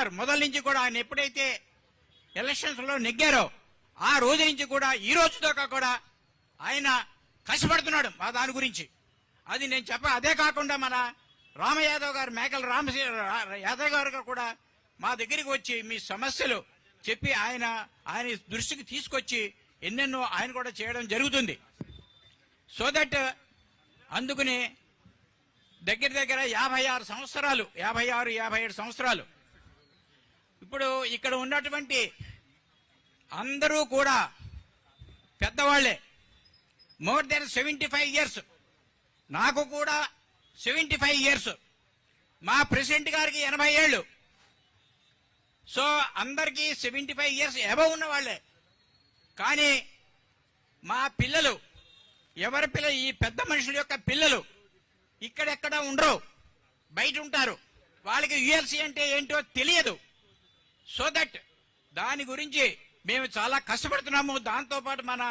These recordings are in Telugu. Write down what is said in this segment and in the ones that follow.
గారు మొదటి నుంచి కూడా ఆయన ఎప్పుడైతే ఎలక్షన్స్ లో నెగ్గారో ఆ రోజు నుంచి కూడా ఈ రోజు దాకా కూడా ఆయన కష్టపడుతున్నాడు మా దాని గురించి. అది నేను అదే కాకుండా మన రామయాదవ్ గారు, మేకల యాదవ్ గారు కూడా మా దగ్గరికి వచ్చి మీ సమస్యలు చెప్పి ఆయన దృష్టికి తీసుకొచ్చి ఎన్నెన్నో ఆయన కూడా చేయడం జరుగుతుంది. సో దట్ అందుకని దగ్గర 56 సంవత్సరాలు, 57 సంవత్సరాలు ఇప్పుడు ఇక్కడ ఉన్నటువంటి అందరూ కూడా పెద్దవాళ్లే. More than 75 years. నాకు కూడా 75 ఇయర్స్. మా ప్రెసిడెంట్ గారికి 80 ఏళ్ళు. సో అందరికీ 75 ఇయర్స్ అబవ్ ఉన్న వాళ్ళే. కానీ మా పిల్లలు, ఎవరి పిల్లలు, ఈ పెద్ద మనుషుల యొక్క పిల్లలు ఇక్కడెక్కడ ఉండరు, బయట ఉంటారు. వాళ్ళకి యుఎల్సి అంటే ఏంటో తెలియదు. సో దట్ దాని గురించి మేము చాలా కష్టపడుతున్నాము. దాంతోపాటు మన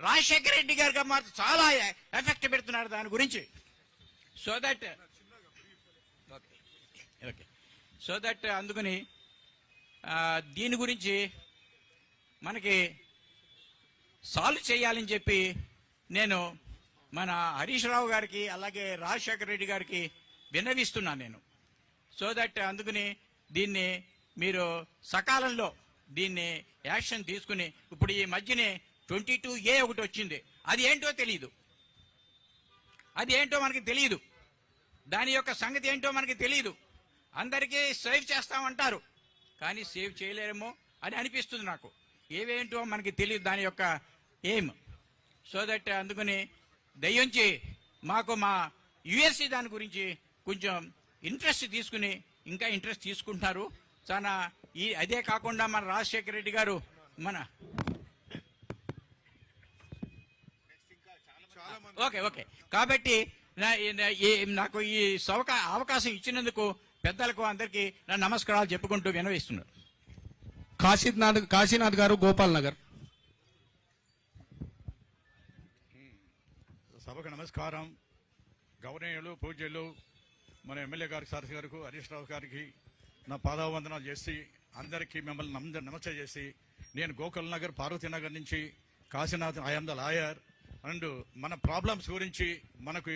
రాజశేఖర రెడ్డి గారు మాత్రం చాలా ఎఫెక్ట్ పెడుతున్నారు దాని గురించి. So that okay so that అందుకని దీని గురించి మనకి సాల్వ్ చేయాలని చెప్పి నేను మన హరీష్ రావు గారికి అలాగే రాజశేఖర రెడ్డి గారికి విన్నవిస్తున్నాను నేను. సో దట్ అందుకని దీన్ని మీరు సకాలంలో దీన్ని యాక్షన్ తీసుకుని, ఇప్పుడు ఈ మధ్యనే 22A ఒకటి వచ్చింది. అది ఏంటో తెలియదు, మనకి తెలియదు. దాని యొక్క సంగతి ఏంటో మనకి తెలియదు. అందరికీ సేవ్ చేస్తామంటారు, కానీ సేవ్ చేయలేరేమో అని అనిపిస్తుంది నాకు. ఏవేంటో మనకి తెలియదు దాని యొక్క ఎయిమ్. సో దట్ అందుకని దయించి మాకు మా యుఎస్సి దాని గురించి కొంచెం ఇంట్రెస్ట్ తీసుకుని, ఇంకా ఇంట్రెస్ట్ తీసుకుంటున్నారు చాలా. అదే కాకుండా మన రాజశేఖర రెడ్డి గారు ఓకే కాబట్టి నాకు ఈ అవకాశం ఇచ్చినందుకు పెద్దలకు అందరికీ నా నమస్కారాలు చెప్పుకుంటూ వినవిస్తున్నారు. కాశీనాథ్ గారు, గోపాల్ నగర్. సభకు నమస్కారం. గౌరవనీయులు, పూజ్యులు మన ఎమ్మెల్యే గారి సార్ గారికి, హరీష్ రావు గారికి నా పాదావందనాలు చేసి అందరికీ మిమ్మల్ని నమస్తే చేసి, నేను గోకుల్ నగర్, పార్వతీనగర్ నుంచి Kashinath. I'm the lawyer. And మన ప్రాబ్లమ్స్ గురించి మనకు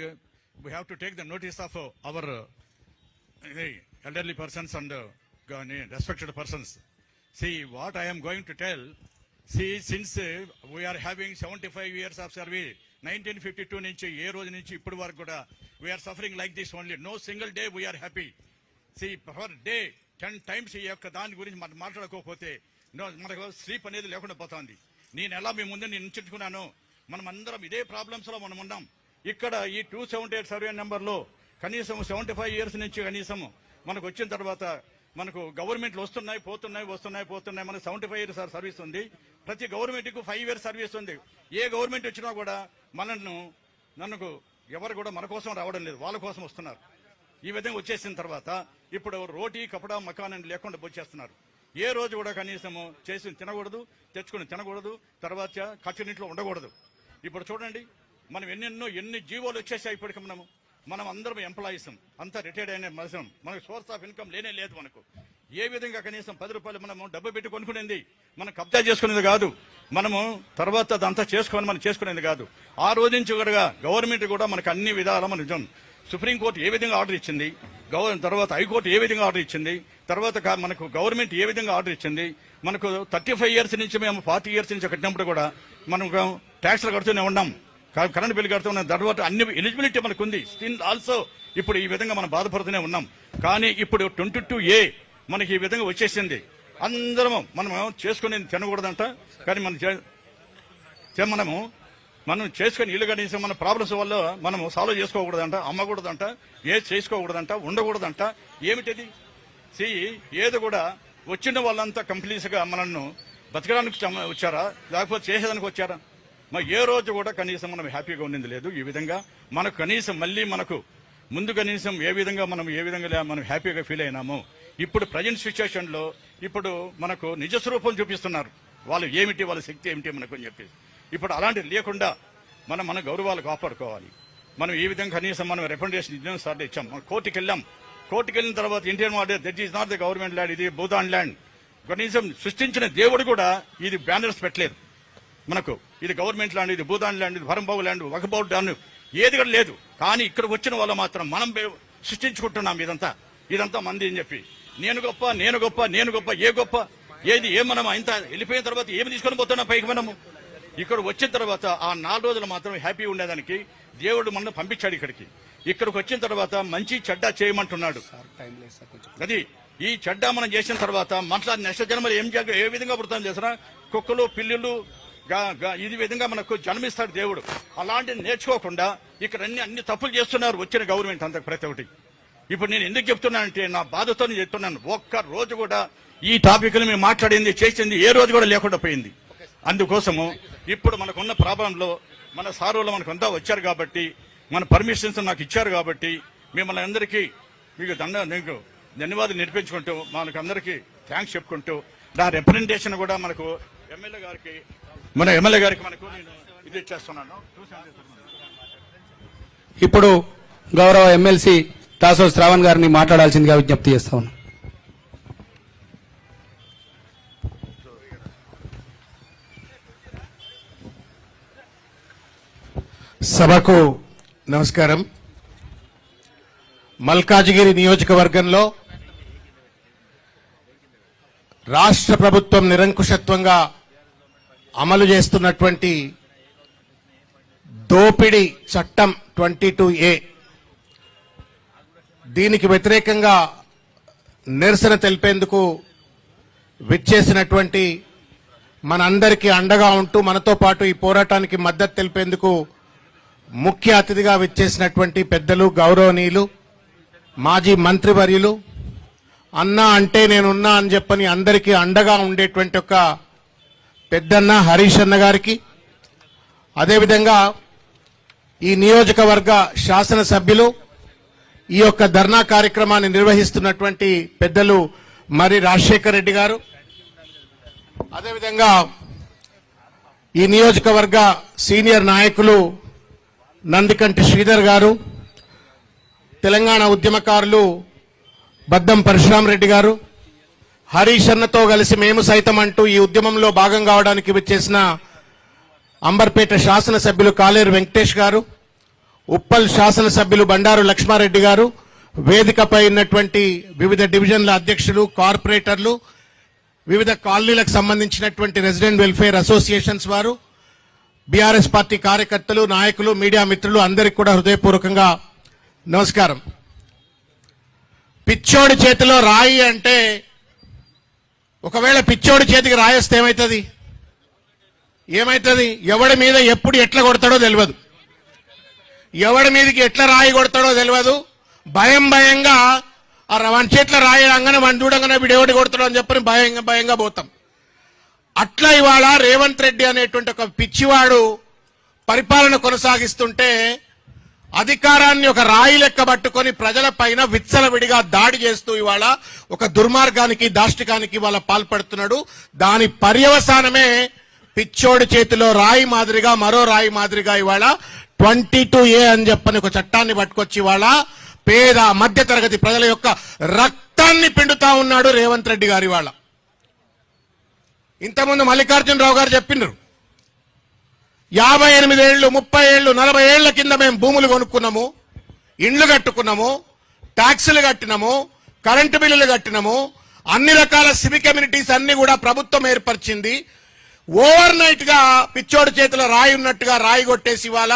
we have to take the notice of our elderly persons and respected persons. See, what I am going to tell, see, since we are having 75 years of service, 1952 నుంచి ఏ రోజు నుంచి ఇప్పటి వరకు కూడా we are suffering like this only. No single day we are happy. See, per day 10 times ఈ యొక్క దాని గురించి మనం మాట్లాడుకోకపోతే మనకు స్లీప్ అనేది లేకుండా పోతుంది. నేను ఎలా మీ ముందు నేను నించుకున్నాను, మనం అందరం ఇదే ప్రాబ్లమ్స్ లో మనం ఉన్నాం. ఇక్కడ ఈ 278 సర్వే నెంబర్లో కనీసం 75 ఇయర్స్ నుంచి కనీసం మనకు వచ్చిన తర్వాత మనకు గవర్నమెంట్లు వస్తున్నాయి పోతున్నాయి. మనకు 75 ఇయర్స్ సర్వీస్ ఉంది. ప్రతి గవర్నమెంట్కు 5 ఇయర్స్ సర్వీస్ ఉంది. ఏ గవర్నమెంట్ వచ్చినా కూడా నన్ను ఎవరు కూడా మన కోసం రావడం లేదు, వాళ్ళ కోసం వస్తున్నారు. ఈ విధంగా వచ్చేసిన తర్వాత ఇప్పుడు రోటీ కపడా మకాన్ అని లేకుండా వచ్చేస్తున్నారు. ఏ రోజు కూడా కనీసము చేసి తినకూడదు, తెచ్చుకుని తినకూడదు, తర్వాత ఖర్చునింట్లో ఉండకూడదు. ఇప్పుడు చూడండి, మనం ఎన్ని జీవోలు వచ్చేసాయి. ఇప్పటికి మనం అందరం ఎంప్లాయీస్, అంతా రిటైర్డ్ అయిన మనుషులం. మనకు సోర్స్ ఆఫ్ ఇన్కమ్ లేనే లేదు. మనకు ఏ విధంగా కనీసం 10 రూపాయలు మనము డబ్బు పెట్టి కొనుక్కునేది, మనం కబ్జా చేసుకునేది కాదు. మనము తర్వాత అదంతా మనం చేసుకునేది కాదు. ఆ రోజు నుంచి కూడా గవర్నమెంట్ కూడా మనకు అన్ని విధాలా మనం సుప్రీంకోర్టు ఏ విధంగా ఆర్డర్ ఇచ్చింది, తర్వాత హైకోర్టు ఏ విధంగా ఆర్డర్ ఇచ్చింది, తర్వాత మనకు గవర్నమెంట్ ఏ విధంగా ఆర్డర్ ఇచ్చింది. మనకు 35 ఇయర్స్ నుంచి మేము 40 ఇయర్స్ నుంచి కట్టినప్పుడు కూడా మనం ట్యాక్స్లు కడుతూనే ఉన్నాం, కరెంట్ బిల్ కడుతున్నాం. తర్వాత అన్ని ఎలిజిబిలిటీ మనకు ఉంది. స్టిల్ ఆల్సో ఇప్పుడు ఈ విధంగా మనం బాధపడుతూనే ఉన్నాం. కానీ ఇప్పుడు 22A మనకి ఈ విధంగా వచ్చేసింది. అందరము మనం చేసుకునేది తినకూడదంట, కానీ మనం చేసుకుని ఇల్లు కనీసం మన ప్రాబ్లమ్స్ వల్ల మనం సాల్వ్ చేసుకోకూడదంట, అమ్మకూడదంట, ఏది చేసుకోకూడదంట, ఉండకూడదంట. ఏమిటిది? ఏది కూడా వచ్చిన వాళ్ళంతా కంప్లీట్గా మనల్ని బతకడానికి వచ్చారా, లేకపోతే చేసేదానికి వచ్చారా? మరి ఏ రోజు కూడా కనీసం మనం హ్యాపీగా ఉన్నది లేదు. ఈ విధంగా మనకు కనీసం మళ్ళీ మనకు ముందు కనీసం ఏ విధంగా మనం హ్యాపీగా ఫీల్ అయినాము. ఇప్పుడు ప్రజెంట్ సిచ్యువేషన్ లో ఇప్పుడు మనకు నిజస్వరూపం చూపిస్తున్నారు. వాళ్ళు ఏమిటి, వాళ్ళ శక్తి ఏమిటి మనకు అని చెప్పేసి. ఇప్పుడు అలాంటిది లేకుండా మన గౌరవాలు కాపాడుకోవాలి. మనం ఈ విధంగా కనీసం మనం రికమెండేషన్ సార్లు ఇచ్చాం, మనం కోర్టుకి వెళ్ళాం. కోర్టుకు వెళ్ళిన తర్వాత Indian order that is not the government land, ఇది భూతాన్ ల్యాండ్. కనీసం సృష్టించిన దేవుడు కూడా ఇది బ్యానర్స్ పెట్టలేదు మనకు. ఇది గవర్నమెంట్ ల్యాండ్, ఇది భూతాన్ ల్యాండ్, ఇది భరంబాబు ల్యాండ్, వకబాబు ల్యాండ్ ఏది కూడా లేదు. కానీ ఇక్కడికి వచ్చిన వాళ్ళు మాత్రం మనం సృష్టించుకుంటున్నాం ఇదంతా మంది అని చెప్పి. నేను గొప్ప, నేను గొప్ప, నేను గొప్ప, ఏ గొప్ప ఏది ఏ మనం ఇంత వెళ్ళిపోయిన తర్వాత ఏమి తీసుకొని పోతున్నాం పైకి మనము. ఇక్కడ వచ్చిన తర్వాత ఆ 4 రోజులు మాత్రం హ్యాపీ ఉండేదానికి దేవుడు మనం పంపించాడు ఇక్కడికి. ఇక్కడికి వచ్చిన తర్వాత మంచి చెడ్డ చేయమంటున్నాడు. అది ఈ చెడ్డ మనం చేసిన తర్వాత మనసు నెక్స్ట్ జన్మలు ఏ విధంగా పుడతాం చేసినా కుక్కలు పిల్లులు ఇది విధంగా మనకు జన్మిస్తాడు దేవుడు. అలాంటిది నేర్చుకోకుండా ఇక్కడ అన్ని తప్పులు చేస్తున్నారు వచ్చిన గవర్నమెంట్ అంత ప్రతి ఒక్కటి. ఇప్పుడు నేను ఎందుకు చెప్తున్నానంటే నా బాధతో చెప్తున్నాను. ఒక్క రోజు కూడా ఈ టాపిక్ మేము మాట్లాడింది చేసింది ఏ రోజు కూడా లేకుండా పోయింది. అందుకోసము ఇప్పుడు మనకున్న ప్రాబ్లంలో మన సారోళ్ళు మనకంతా వచ్చారు కాబట్టి, మన పర్మిషన్స్ నాకు ఇచ్చారు కాబట్టి మిమ్మల్ని అందరికీ మీకు ధన్యవాదాలు నేర్పించుకుంటూ మనకందరికీ థ్యాంక్స్ చెప్పుకుంటూ నా రిప్రజెంటేషన్ కూడా మనకు ఎమ్మెల్యే గారికి మనకు నేను ఇది ఇచ్చేస్తున్నాను. ఇప్పుడు గౌరవ ఎమ్మెల్సీ దాసో శ్రావణ్ గారిని మాట్లాడాల్సిందిగా విజ్ఞప్తి చేస్తా ఉన్నాను. సభకు నమస్కారం. మల్కాజిగిరి నియోజకవర్గంలో రాష్ట్ర ప్రభుత్వం నిరంకుశత్వంగా అమలు చేస్తున్నటువంటి దోపిడీ చట్టం 22A దీనికి వ్యతిరేకంగా నిరసన తెలిపేందుకు విచ్చేసినటువంటి మనందరికీ అండగా ఉంటూ మనతో పాటు ఈ పోరాటానికి మద్దతు తెలిపేందుకు ముఖ్య అతిథిగా విచ్చేసినటువంటి పెద్దలు, గౌరవనీయులు, మాజీ మంత్రివర్యులు, అన్నా అంటే నేనున్నా అని చెప్పని అందరికీ అండగా ఉండేటువంటి ఒక పెద్దన్న హరీష్ అన్న గారికి, అదేవిధంగా ఈ నియోజకవర్గ శాసనసభ్యులు, ఈ యొక్క ధర్నా కార్యక్రమాన్ని నిర్వహిస్తున్నటువంటి పెద్దలు మరి రాజశేఖర్ రెడ్డి గారు, అదేవిధంగా ఈ నియోజకవర్గ సీనియర్ నాయకులు నందికంటి శ్రీధర్ గారు, తెలంగాణ ఉద్యమకారులు బద్దం పరశురాం రెడ్డి గారు, హరీష్ అన్నతో కలిసి మేము సైతం అంటూ ఈ ఉద్యమంలో భాగం కావడానికి విచ్చేసిన అంబర్పేట శాసనసభ్యులు కాలేరు వెంకటేష్ గారు, ఉప్పల్ శాసనసభ్యులు బండారు లక్ష్మారెడ్డి గారు, వేదికపై ఉన్నటువంటి వివిధ డివిజన్ల అధ్యక్షులు, కార్పొరేటర్లు, వివిధ కాలనీలకు సంబంధించినటువంటి రెసిడెంట్ వెల్ఫేర్ అసోసియేషన్స్ వారు, బీఆర్ఎస్ పార్టీ కార్యకర్తలు, నాయకులు, మీడియా మిత్రులు అందరికీ కూడా హృదయపూర్వకంగా నమస్కారం. పిచ్చోడి చేతిలో రాయి అంటే, ఒకవేళ పిచ్చోడి చేతికి రాయేస్తే ఏమైతుంది? ఎవడి మీద ఎప్పుడు ఎట్లా కొడతాడో తెలియదు, ఎవడి మీదకి ఎట్లా రాయి కొడతాడో తెలియదు. భయంగా వాని చేతిలో రాయి రంగానే వాడిని చూడంగానే వీడు ఎవడి కొడతాడో అని చెప్పని భయంగా పోతాం. అట్లా ఇవాళ రేవంత్ రెడ్డి అనేటువంటి ఒక పిచ్చివాడు పరిపాలన కొనసాగిస్తుంటే అధికారాన్ని ఒక రాయి లెక్క పట్టుకొని ప్రజల పైన విచ్చలవిడిగా దాడి చేస్తూ ఇవాళ ఒక దుర్మార్గానికి, దాష్టికానికి ఇవాళ పాల్పడుతున్నాడు. దాని పర్యవసానమే పిచ్చోడి చేతిలో రాయి మాదిరిగా, మరో రాయి మాదిరిగా ఇవాళ 22A అని చెప్పని ఒక చట్టాన్ని పట్టుకొచ్చి ఇవాళ పేద మధ్య తరగతి ప్రజల యొక్క రక్తాన్ని పిండుతా ఉన్నాడు రేవంత్ రెడ్డి గారు. ఇవాళ ఇంతకుముందు మల్లికార్జునరావు గారు చెప్పినారు, 58 ఏళ్లు, 30 ఏళ్లు, 40 ఏళ్ల కింద మేము భూములు కొనుక్కున్నాము, ఇండ్లు కట్టుకున్నాము, ట్యాక్సులు కట్టినాము, కరెంటు బిల్లులు కట్టినాము, అన్ని రకాల సివిక్ కమ్యూనిటీస్ అన్ని కూడా ప్రభుత్వం ఏర్పరిచింది. ఓవర్ నైట్ గా పిచ్చోడి చేతిలో రాయి ఉన్నట్టుగా రాయి కొట్టేసి ఇవాళ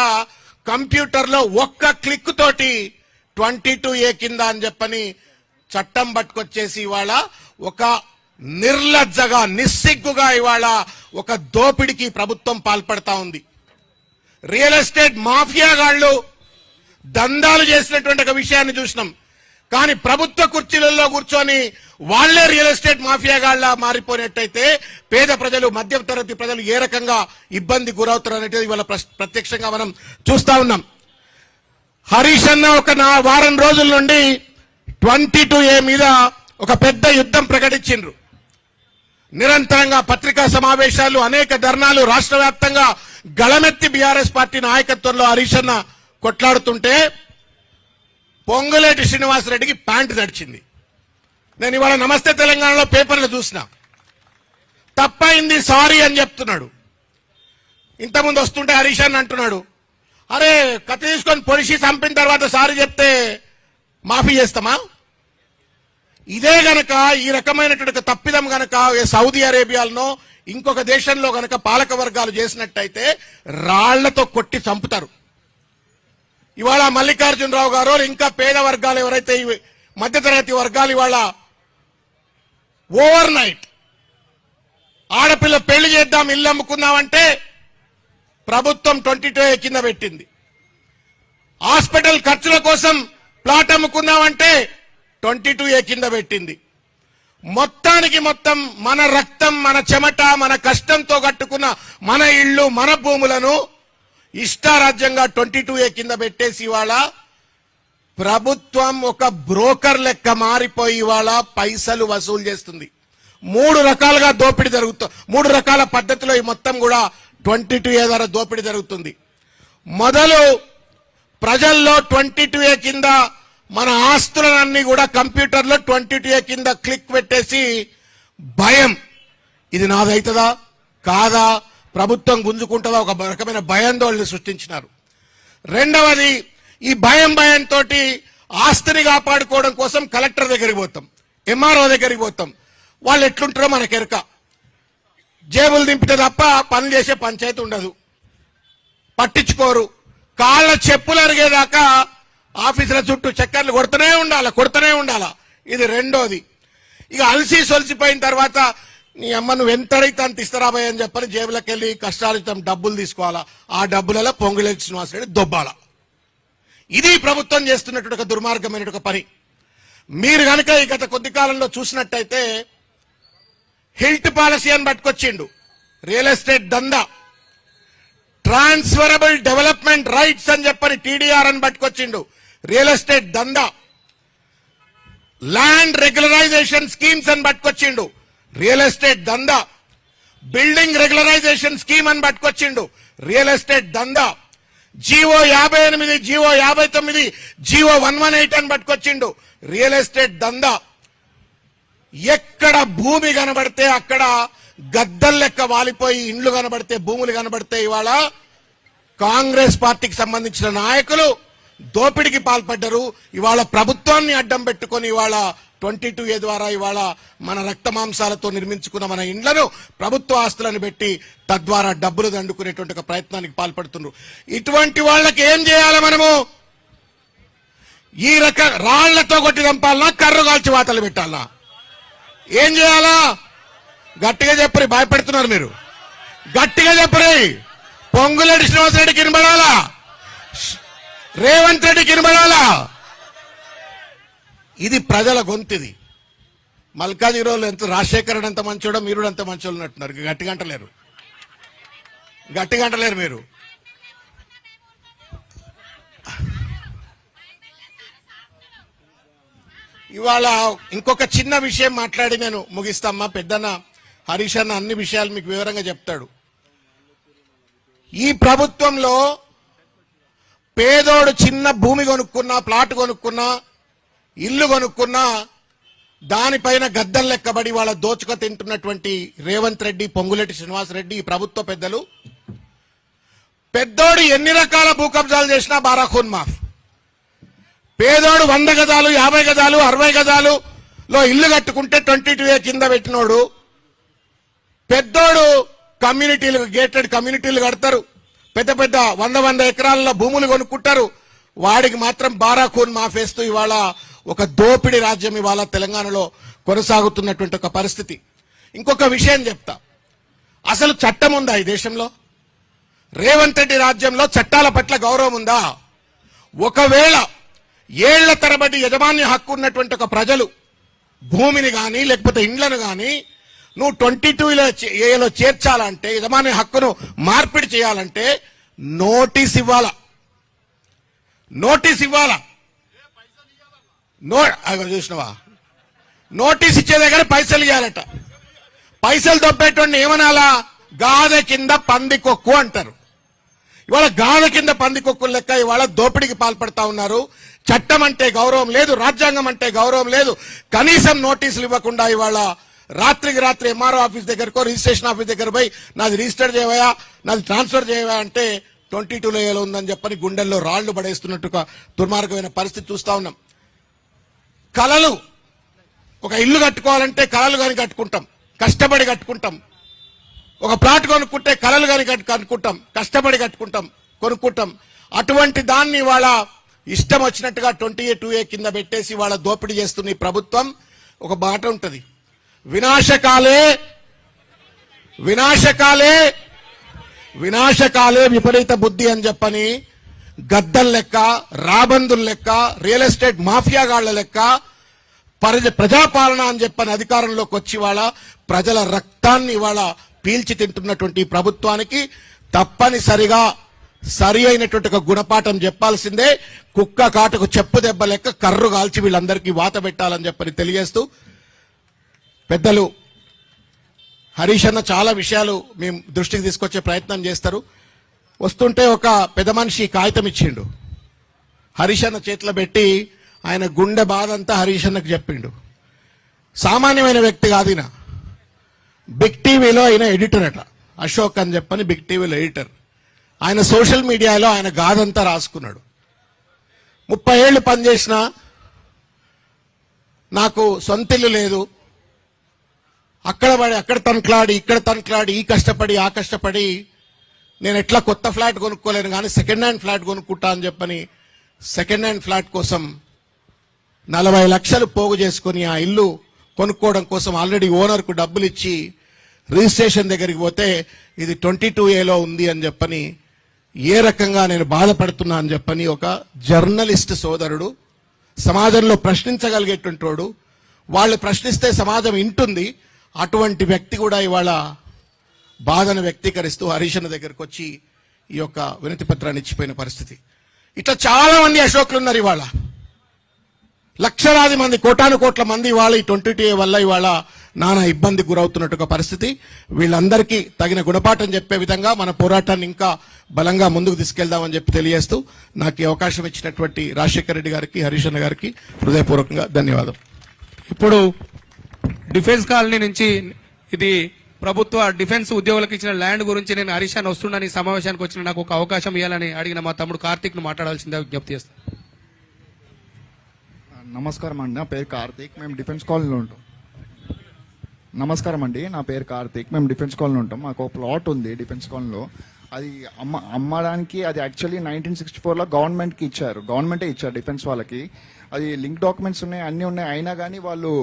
కంప్యూటర్లో ఒక్క క్లిక్ తోటి 22A కింద అని చెప్పని చట్టం పట్టుకొచ్చేసి ఇవాళ ఒక నిర్లజ్జగా, నిస్సిగ్గుగా ఇవాళ ఒక దోపిడికి ప్రభుత్వం పాల్పడతా ఉంది. రియల్ ఎస్టేట్ మాఫియా గాళ్లు దందాలు చేసినటువంటి ఒక విషయాన్ని చూసినాం. కానీ ప్రభుత్వ కుర్చీలలో కూర్చొని వాళ్లే రియల్ ఎస్టేట్ మాఫియా గాళ్ల మారిపోయినట్టయితే పేద ప్రజలు, మధ్య తరగతి ప్రజలు ఏ రకంగా ఇబ్బంది గురవుతారు అనేది ఇవాళ ప్రత్యక్షంగా మనం చూస్తా ఉన్నాం. హరీష్ అన్న ఒక వారం రోజుల నుండి 22A మీద ఒక పెద్ద యుద్ధం ప్రకటించిండ్రు. నిరంతరంగా పత్రికా సమావేశాలు, అనేక ధర్నాలు, రాష్ట్ర వ్యాప్తంగా గళమెత్తి బీఆర్ఎస్ పార్టీ నాయకత్వంలో హరీష్ అన్న కొట్లాడుతుంటే పొంగులేటి శ్రీనివాసరెడ్డికి ప్యాంటు తడిచింది. నేను ఇవాళ నమస్తే తెలంగాణలో పేపర్లు చూసిన. తప్పైంది, సారీ అని చెప్తున్నాడు. ఇంతకుముందు వస్తుంటే హరీష్ అని అంటున్నాడు, అరే కత్తి తీసుకొని పొడిచి చంపిన తర్వాత సారీ చెప్తే మాఫీ చేస్తామా? ఇదే గనక ఈ రకమైనటువంటి తప్పిదం గనక సౌదీ అరేబియాలో ఇంకొక దేశంలో గనక పాలక వర్గాలు చేసినట్టయితే రాళ్లతో కొట్టి చంపుతారు. ఇవాళ మల్లికార్జునరావు గారు ఇంకా పేద వర్గాలు ఎవరైతే మధ్యతరగతి వర్గాలు ఇవాళ ఓవర్ నైట్ ఆడపిల్ల పెళ్లి చేద్దాం ఇల్లు అమ్ముకుందామంటే ప్రభుత్వం 22A కింద పెట్టింది. హాస్పిటల్ ఖర్చుల కోసం ప్లాట్ అమ్ముకుందామంటే 22A కింద పెట్టింది. మొత్తానికి మొత్తం మన రక్తం, మన చెమట, మన కష్టంతో కట్టుకున్న మన ఇళ్లు, మన భూములను ఇష్టారాజ్యంగా 22A కింద పెట్టేసి ఇవాళ ప్రభుత్వం ఒక బ్రోకర్ లెక్క మారిపోయి ఇవాళ పైసలు వసూలు చేస్తుంది. 3 రకాలుగా దోపిడీ జరుగుతుంది. 3 రకాల పద్ధతిలో ఈ మొత్తం కూడా 22A ద్వారా దోపిడీ జరుగుతుంది. మొదలు ప్రజల్లో 22A కింద మన ఆస్తులన్నీ కూడా కంప్యూటర్లో 22A కింద క్లిక్ పెట్టేసి భయం, ఇది నాదైతుందా కాదా, ప్రభుత్వం గుంజుకుంటుందా, ఒక రకమైన భయాందోళన సృష్టించినారు. రెండవది, ఈ భయంతో ఆస్తిని కాపాడుకోవడం కోసం కలెక్టర్ దగ్గరికి పోతాం, ఎంఆర్ఓ దగ్గరికి పోతాం. వాళ్ళు ఎట్లుంటారో మనకెరక. జేబులు దింపితే తప్ప పనులు చేసే పంచాయతీ ఉండదు, పట్టించుకోరు. కాళ్ళ చెప్పులు అరిగేదాకా ఆఫీసుల చుట్టూ చక్కర్లు కొడుతూనే ఉండాలా. ఇది రెండోది. ఇక అలసి సొలిసిపోయిన తర్వాత నీ అమ్మ నువ్వు ఎంత అడిగితే అంత ఇస్తారాబాయ్ అని చెప్పని జేబులకు వెళ్ళి కష్టాలు డబ్బులు తీసుకోవాలా. ఆ డబ్బులలో పొంగులేటి శ్రీనివాసరెడ్డి దొబ్బాలా. ఇది ప్రభుత్వం చేస్తున్నటువంటి ఒక దుర్మార్గమైన ఒక పని. మీరు కనుక ఈ గత కొద్ది కాలంలో చూసినట్టయితే హిల్ట్ పాలసీ అని పట్టుకొచ్చిండు, రియల్ ఎస్టేట్ దందా. ట్రాన్స్ఫరబుల్ డెవలప్మెంట్ రైట్స్ అని చెప్పని TDR అని పట్టుకొచ్చిండు, రియల్ ఎస్టేట్ దందా. ల్యాండ్ రెగ్యులరైజేషన్ స్కీమ్స్ అని పట్టుకొచ్చిండు, రియల్ ఎస్టేట్ దందా. బిల్డింగ్ రెగ్యులరైజేషన్ స్కీమ్ అని పట్టుకొచ్చిండు, రియల్ ఎస్టేట్ దందా. జీవో 58, జీవో 59, జీవో 118 అని పట్టుకొచ్చిండు, రియల్ ఎస్టేట్ దందా. ఎక్కడ భూమి కనబడితే అక్కడ గద్దల్ లెక్క వాలిపోయి ఇండ్లు కనబడితే, భూములు కనబడితే ఇవాళ కాంగ్రెస్ పార్టీకి సంబంధించిన నాయకులు దోపిడికి పాల్పడ్డారు. ఇవాళ ప్రభుత్వాన్ని అడ్డం పెట్టుకొని ఇవాళ 22A ద్వారా ఇవాళ మన రక్త మాంసాలతో నిర్మించుకున్న మన ఇండ్లను ప్రభుత్వ ఆస్తులను పెట్టి తద్వారా డబ్బులు దండుకునేటువంటి ఒక ప్రయత్నానికి పాల్పడుతున్నారు. ఇటువంటి వాళ్ళకి ఏం చేయాలి మనము? ఈ రాళ్లతో కొట్టి దంపాలనా, కర్రు కాల్చి వాతలు పెట్టాలనా? ఏం చేయాలా? గట్టిగా చెప్పరి, భయపెడుతున్నారు మీరు. గట్టిగా చెప్పరి. పొంగులేటి శ్రీనివాసరెడ్డికి వినబడాలా, రేవంత్ రెడ్డికి వినబడాలా. ఇది ప్రజల గొంతిది. మల్కాజిగిరిలో ఎంత రాజశేఖర్ ఎంత మంచోడో మీరు అంత మంచోళ్ళు ఉన్నట్టున్నారు. గట్టిగా అంటలేరు మీరు. ఇవాళ ఇంకొక చిన్న విషయం మాట్లాడి నేను ముగిస్తామ్మా. పెద్దన్న హరీష్ అన్న అన్ని విషయాలు మీకు వివరంగా చెప్తాడు. ఈ ప్రభుత్వంలో పేదోడు చిన్న భూమి కొనుక్కున్నా, ప్లాట్ కొనుక్కున్నా, ఇల్లు కొనుక్కున్నా దానిపైన గద్దం లెక్కబడి వాళ్ళ దోచుక తింటున్నటువంటి రేవంత్ రెడ్డి, పొంగులేటి శ్రీనివాసరెడ్డి, ఈ ప్రభుత్వ పెద్దలు, పెద్దోడు ఎన్ని రకాల భూ కబ్జాలు చేసినా బారాఖూన్ మాఫ్. పేదోడు 100 గజాలు, 50 గజాలు, 60 గజాలులో ఇల్లు కట్టుకుంటే 22A కింద పెట్టినోడు, పెద్దోడు కమ్యూనిటీలు, గేటెడ్ కమ్యూనిటీలు కడతారు, పెద్ద 100 ఎకరాలలో భూములు కొనుక్కుంటారు, వాడికి మాత్రం బారాఖూన్ మాఫేస్తూ ఇవాళ ఒక దోపిడీ రాజ్యం ఇవాళ తెలంగాణలో కొనసాగుతున్నటువంటి ఒక పరిస్థితి. ఇంకొక విషయం చెప్తా, అసలు చట్టం ఉందా ఈ దేశంలో? రేవంత్ రెడ్డి రాజ్యంలో చట్టాల పట్ల గౌరవం ఉందా? ఒకవేళ ఏళ్ల తరబడి యజమాన్య హక్కు ఉన్నటువంటి ఒక ప్రజలు భూమిని కానీ లేకపోతే ఇండ్లను కానీ నువ్వు 22A చేర్చాలంటే, యజమాన్య హక్కును మార్పిడి చేయాలంటే నోటీస్ ఇవ్వాలా. చూసినవా? నోటీస్ ఇచ్చే దగ్గర పైసలు ఇవ్వాలట. పైసలు దొబ్బేటోడిని ఏమనాలా? గాదె కింద పంది కొక్కు అంటారు. ఇవాళ గాల కింద పందికొక్కుల లెక్క ఇవాళ దోపిడీకి పాల్పడతా ఉన్నారు. చట్టం అంటే గౌరవం లేదు, రాజ్యాంగం అంటే గౌరవం లేదు. కనీసం నోటీసులు ఇవ్వకుండా ఇవాళ రాత్రికి రాత్రి ఎంఆర్ఓ ఆఫీస్ దగ్గరకో రిజిస్ట్రేషన్ ఆఫీస్ దగ్గర పోయి నాది రిజిస్టర్ చేయవా, నాది ట్రాన్స్ఫర్ చేయవా అంటే 22లో ఏలో ఉందని చెప్పని గుండెల్లో రాళ్లు పడేస్తున్నట్టుగా దుర్మార్గమైన పరిస్థితి చూస్తా ఉన్నాం. కలలు, ఒక ఇల్లు కట్టుకోవాలంటే కలలు కానీ కట్టుకుంటాం, కష్టపడి కట్టుకుంటాం. ఒక ప్లాట్ కొనుక్కుంటే కలలు కానీ కట్టుకుంటాం, కష్టపడి కొనుక్కుంటాం. అటువంటి దాన్ని ఇవాళ ఇష్టం వచ్చినట్టుగా 28A కింద పెట్టేసి వాళ్ళ దోపిడీ చేస్తున్న ఈ ప్రభుత్వం. ఒక మాట ఉంటది, వినాశకాలే విపరీత బుద్ధి అని చెప్పని గద్దల్ లెక్క, రాబందుల లెక్క, రియల్ ఎస్టేట్ మాఫియాగాళ్ల లెక్క ప్రజాపాలన అని చెప్పని అధికారంలోకి వచ్చి వాళ్ళ ప్రజల రక్తాన్ని ఇవాళ పీల్చి తింటున్నటువంటి ప్రభుత్వానికి తప్పనిసరిగా సరి అయినటువంటి ఒక గుణపాఠం చెప్పాల్సిందే. కుక్క కాటుకు చెప్పు దెబ్బ లెక్క కర్రు కాల్చి వీళ్ళందరికీ వాత పెట్టాలని చెప్పని తెలియజేస్తూ, పెద్దలు హరీష్ అన్న చాలా విషయాలు మేము దృష్టికి తీసుకొచ్చే ప్రయత్నం చేస్తారు. వస్తుంటే ఒక పెద్ద మనిషి కాగితం ఇచ్చిండు, హరీష్ అన్న చేతిలో పెట్టి ఆయన గుండె బాధ అంతా హరీష్ అన్నకు చెప్పిండు. సామాన్యమైన వ్యక్తి కాదు ఈయన, బిగ్ టీవీలో ఆయన ఎడిటర్ అట, అశోక్ అని చెప్పని బిగ్ టీవీలో ఎడిటర్. ఆయన సోషల్ మీడియాలో ఆయన గాథంతా రాసుకున్నాడు. 30 ఏళ్ళు పనిచేసిన, నాకు సొంతిల్లు లేదు, అక్కడ తనకలాడి ఇక్కడ తనకలాడి, ఈ కష్టపడి ఆ కష్టపడి నేను ఎట్లా కొత్త ఫ్లాట్ కొనుక్కోలేను కానీ సెకండ్ హ్యాండ్ ఫ్లాట్ కొనుక్కుంటా అని చెప్పని సెకండ్ హ్యాండ్ ఫ్లాట్ కోసం 40 లక్షలు పోగు చేసుకుని ఆ ఇల్లు కొనుక్కోవడం కోసం ఆల్రెడీ ఓనర్కు డబ్బులు ఇచ్చి రిజిస్ట్రేషన్ దగ్గరికి పోతే ఇది 22A ఉంది అని చెప్పని ఏ రకంగా నేను బాధపడుతున్నా అని చెప్పని ఒక జర్నలిస్ట్ సోదరుడు, సమాజంలో ప్రశ్నించగలిగేటువంటి వాడు, వాళ్ళు ప్రశ్నిస్తే సమాజం వింటుంది, అటువంటి వ్యక్తి కూడా ఇవాళ బాధను వ్యక్తీకరిస్తూ హరీష్ అన్న దగ్గరకు వచ్చి ఈ యొక్క వినతి పత్రాన్ని ఇచ్చిపోయిన పరిస్థితి. ఇట్లా చాలా మంది అశోకులు ఉన్నారు ఇవాళ, లక్షలాది మంది, కోటాను కోట్ల మంది ఇవాళ ఈ 22A వల్ల ఇవాళ నానా ఇబ్బందికి గురవుతున్నట్టు పరిస్థితి. వీళ్ళందరికీ తగిన గుణపాఠం చెప్పే విధంగా మన పోరాటాన్ని ఇంకా బలంగా ముందుకు తీసుకెళ్దామని చెప్పి తెలియజేస్తూ నాకు ఈ అవకాశం ఇచ్చినటువంటి రాజశేఖర రెడ్డి గారికి, హరీష్ అన్న గారికి హృదయపూర్వకంగా ధన్యవాదం. ఇప్పుడు డిఫెన్స్ కాలనీ నుంచి ఇది ప్రభుత్వ డిఫెన్స్ ఉద్యోగులకు ఇచ్చిన ల్యాండ్ గురించి నేను హరీష్ అన్న వస్తుండని ఈ సమావేశానికి వచ్చిన నాకు ఒక అవకాశం ఇవ్వాలని అడిగిన మా తమ్ముడు కార్తీక్ ను మాట్లాడాల్సిందే విజ్ఞప్తి చేస్తాను. నమస్కారం అండి, నా పేరు కార్తీక్, మేము డిఫెన్స్ కాలనీలో ఉంటాం. నమస్కారం అండి, నా పేరు కార్తీక్, మేము డిఫెన్స్ కాలనీలో ఉంటాం. మాకు ఒక ప్లాట్ ఉంది డిఫెన్స్ కాలనీలో. అది అమ్మడానికి అది యాక్చువల్లీ 1964లో గవర్నమెంట్కి ఇచ్చారు, గవర్నమెంటే ఇచ్చారు డిఫెన్స్ వాళ్ళకి. అది లింక్ డాక్యుమెంట్స్ ఉన్నాయి, అన్నీ ఉన్నాయి, అయినా కానీ వాళ్ళు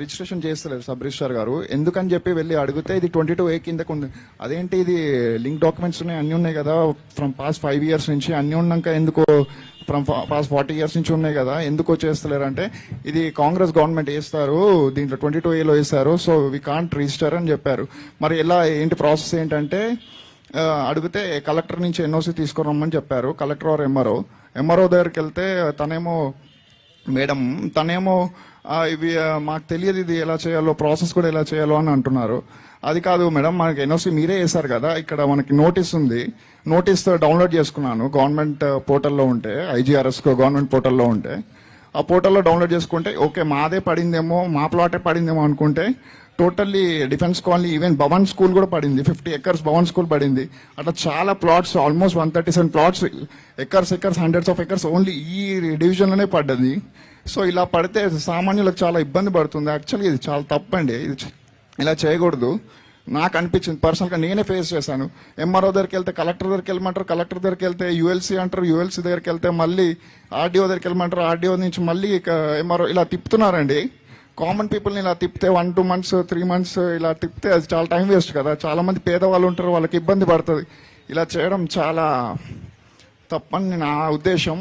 రిజిస్ట్రేషన్ చేస్తలేరు సబ్ రిజిస్ట్రార్ గారు. ఎందుకని చెప్పి వెళ్ళి అడిగితే ఇది 22A కిందకు ఉంది. అదేంటి ఇది లింక్ డాక్యుమెంట్స్ ఉన్నాయి, అన్నీ ఉన్నాయి కదా, ఫ్రమ్ పాస్ట్ 5 years నుంచి అన్నీ ఉన్నాక ఎందుకు ఫ్రమ్ పాస్ట్ 40 years నుంచి ఉన్నాయి కదా, ఎందుకో చేస్తలేరు అంటే ఇది కాంగ్రెస్ గవర్నమెంట్ వేస్తారు, దీంట్లో 22Aలో వేస్తారు, సో వి కాంట్ రిజిస్టర్ అని చెప్పారు. మరి ఎలా ఏంటి ప్రాసెస్ ఏంటంటే అడిగితే కలెక్టర్ నుంచి ఎన్ఓసి తీసుకురమ్మని చెప్పారు, కలెక్టర్ ఆర్ ఎంఆర్ఓ దగ్గరికి వెళ్తే తనేమో ఇవి మాకు తెలియదు, ఇది ఎలా చేయాలో, ప్రాసెస్ కూడా ఎలా చేయాలో అని అంటున్నారు. అది కాదు మేడం, మనకి ఎన్ఓసి మీరే వేశారు కదా, ఇక్కడ మనకి నోటీస్ ఉంది, నోటీస్ డౌన్లోడ్ చేసుకున్నాను గవర్నమెంట్ పోర్టల్లో ఉంటే, ఐజీఆర్ఎస్ గవర్నమెంట్ పోర్టల్లో ఉంటే, ఆ పోర్టల్లో డౌన్లోడ్ చేసుకుంటే ఓకే మాదే పడిందేమో, మా ప్లాటే పడిందేమో అనుకుంటే totally defence colony even Bhavan school కూడా పడింది, 50 acres భవన్ స్కూల్ పడింది. అట్లా చాలా plots, almost 137 plots, acres hundreds of acres only ఈ డివిజన్లోనే పడ్డది. సో ఇలా పడితే సామాన్యులకు చాలా ఇబ్బంది పడుతుంది. యాక్చువల్లీ ఇది చాలా తప్పండి, ఇది ఇలా చేయకూడదు. నాకు అనిపించింది పర్సనల్గా, నేనే ఫేస్ చేశాను. ఎంఆర్ఓ దగ్గరికి వెళ్తే కలెక్టర్ దగ్గరికి వెళ్ళమంటారు, కలెక్టర్ దగ్గరికి వెళ్తే యూఎల్సీ అంటారు, యూఎల్సీ దగ్గరికి వెళ్తే మళ్ళీ ఆర్డీఓ దగ్గరికి వెళ్ళమంటారు, ఆర్డీఓ నుంచి మళ్ళీ ఎంఆర్ఓ, ఇలా తిప్పుతున్నారండి. కామన్ పీపుల్ని ఇలా తిప్పితే 1-2 months 3 months ఇలా తిప్పితే అది చాలా టైం వేస్ట్ కదా. చాలా మంది పేదవాళ్ళు ఉంటారు, వాళ్ళకి ఇబ్బంది పడుతుంది. ఇలా చేయడం చాలా తప్పని నా ఉద్దేశం.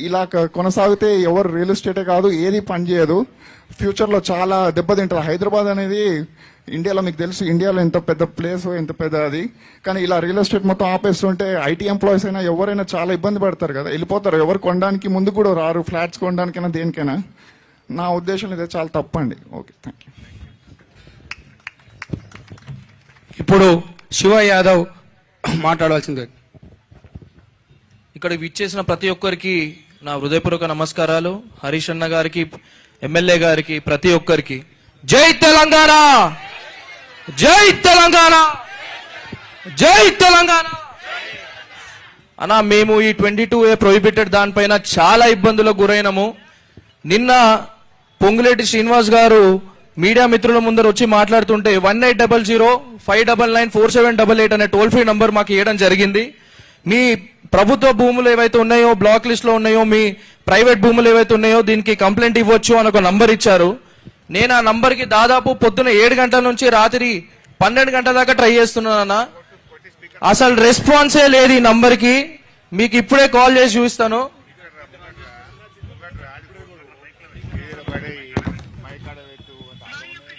ఇలా కొనసాగితే ఎవరు రియల్ ఎస్టేటే కాదు ఏది పనిచేయదు, ఫ్యూచర్లో చాలా దెబ్బతింటుంది. హైదరాబాద్ అనేది ఇండియాలో మీకు తెలుసు, ఇండియాలో ఎంత పెద్ద ప్లేస్, ఎంత పెద్ద అది. కానీ ఇలా రియల్ ఎస్టేట్ మొత్తం ఆపేస్తుంటే ఐటీ ఎంప్లాయీస్ అయినా ఎవరైనా చాలా ఇబ్బంది పడతారు కదా, వెళ్ళిపోతారు. ఎవరు కొనడానికి ముందు కూడా రారు, ఫ్లాట్స్ కొనడానికైనా దేనికైనా. నా ఉద్దేశం ఇదే చాలా తప్పండి. Okay, thank you. ఇప్పుడు శివ యాదవ్ మాట్లాడవలసిందే. ఇక్కడ విచ్చేసిన ప్రతి ఒక్కరికి నా హృదయపూర్వక నమస్కారాలు. హరీష్ అన్న గారికి, ఎమ్మెల్యే గారికి, ప్రతి ఒక్కరికి జై తెలంగాణ, జై తెలంగాణ, జై తెలంగాణ. అన్న, మేము ఈ 22A ప్రొహిబిటెడ్ దానిపైన చాలా ఇబ్బందులకు గురైనము. నిన్న పొంగులేటి శ్రీనివాస్ గారు మీడియా మిత్రుల ముందర వచ్చి మాట్లాడుతుంటే 1800-599-4788 అనే టోల్ ఫ్రీ నంబర్ మాకు ఇవ్వడం జరిగింది. మీ ప్రభుత్వ భూములు ఏవైతే ఉన్నాయో, బ్లాక్ లిస్ట్ లో ఉన్నాయో, మీ ప్రైవేట్ భూములు ఏవైతే ఉన్నాయో దీనికి కంప్లైంట్ ఇవ్వచ్చు అని ఒక నంబర్ ఇచ్చారు. నేను ఆ నంబర్ కి దాదాపు పొద్దున 7 గంటల నుంచి రాత్రి 12 గంటల దాకా ట్రై చేస్తున్నానన్నా. అసలు రెస్పాన్సే లేదు ఈ నంబర్ కి. మీకు ఇప్పుడే కాల్ చేసి చూపిస్తాను.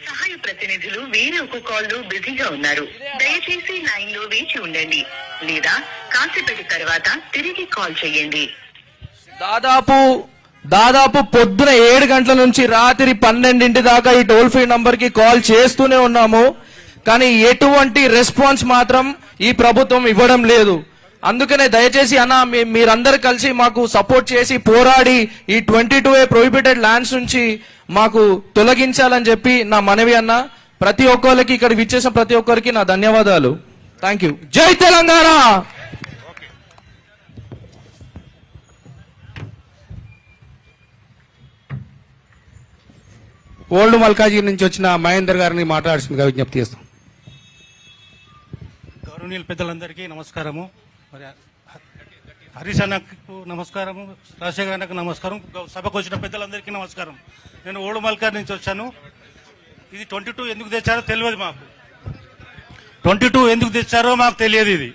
సహాయ ప్రతినిధులు వేరే ఒక కాల్ లో బిజీగా ఉన్నారు. దయచేసి లైన్ లో వేచి ఉండండి లేదా కాసేపటి తర్వాత తిరిగి కాల్ చేయండి. దాదాపు పొద్దున 7 గంటల నుంచి రాత్రి 12 దాకా ఈ టోల్ ఫ్రీ నంబర్ కి కాల్ చేస్తూనే ఉన్నాము. కానీ ఎటువంటి రెస్పాన్స్ మాత్రం ఈ ప్రభుత్వం ఇవ్వడం లేదు. అందుకనే దయచేసి అన్న, మీరందరూ కలిసి మాకు సపోర్ట్ చేసి పోరాడి ఈ 22A ప్రొహిబిటెడ్ ల్యాండ్స్ నుంచి మాకు తొలగించాలని చెప్పి నా మనవి అన్న. ప్రతి ఒక్కరికి ఇక్కడ విచ్చేసిన ప్రతి ఒక్కరికి నా ధన్యవాదాలు. Thank you. జై తెలంగాణ. ఓల్డ్ మల్కాజీ నుంచి వచ్చిన మహేందర్ గారిని మాట్లాడాల్సిందిగా విజ్ఞప్తి చేస్తాం. గౌరవనీయుల పెద్దలందరికీ నమస్కారము. మరి హరీష్ అన్నకు నమస్కారము, రాజశేఖర్ అన్నకు నమస్కారం, సభకు వచ్చిన పెద్దలందరికీ నమస్కారం. నేను ఓల్డ్ మల్కాజ్ నుంచి వచ్చాను. ఇది 22 ఎందుకు తెచ్చారో తెలియదు మాకు. 22 ఎందుకు తెచ్చారో మాకు తెలియదు. ఇది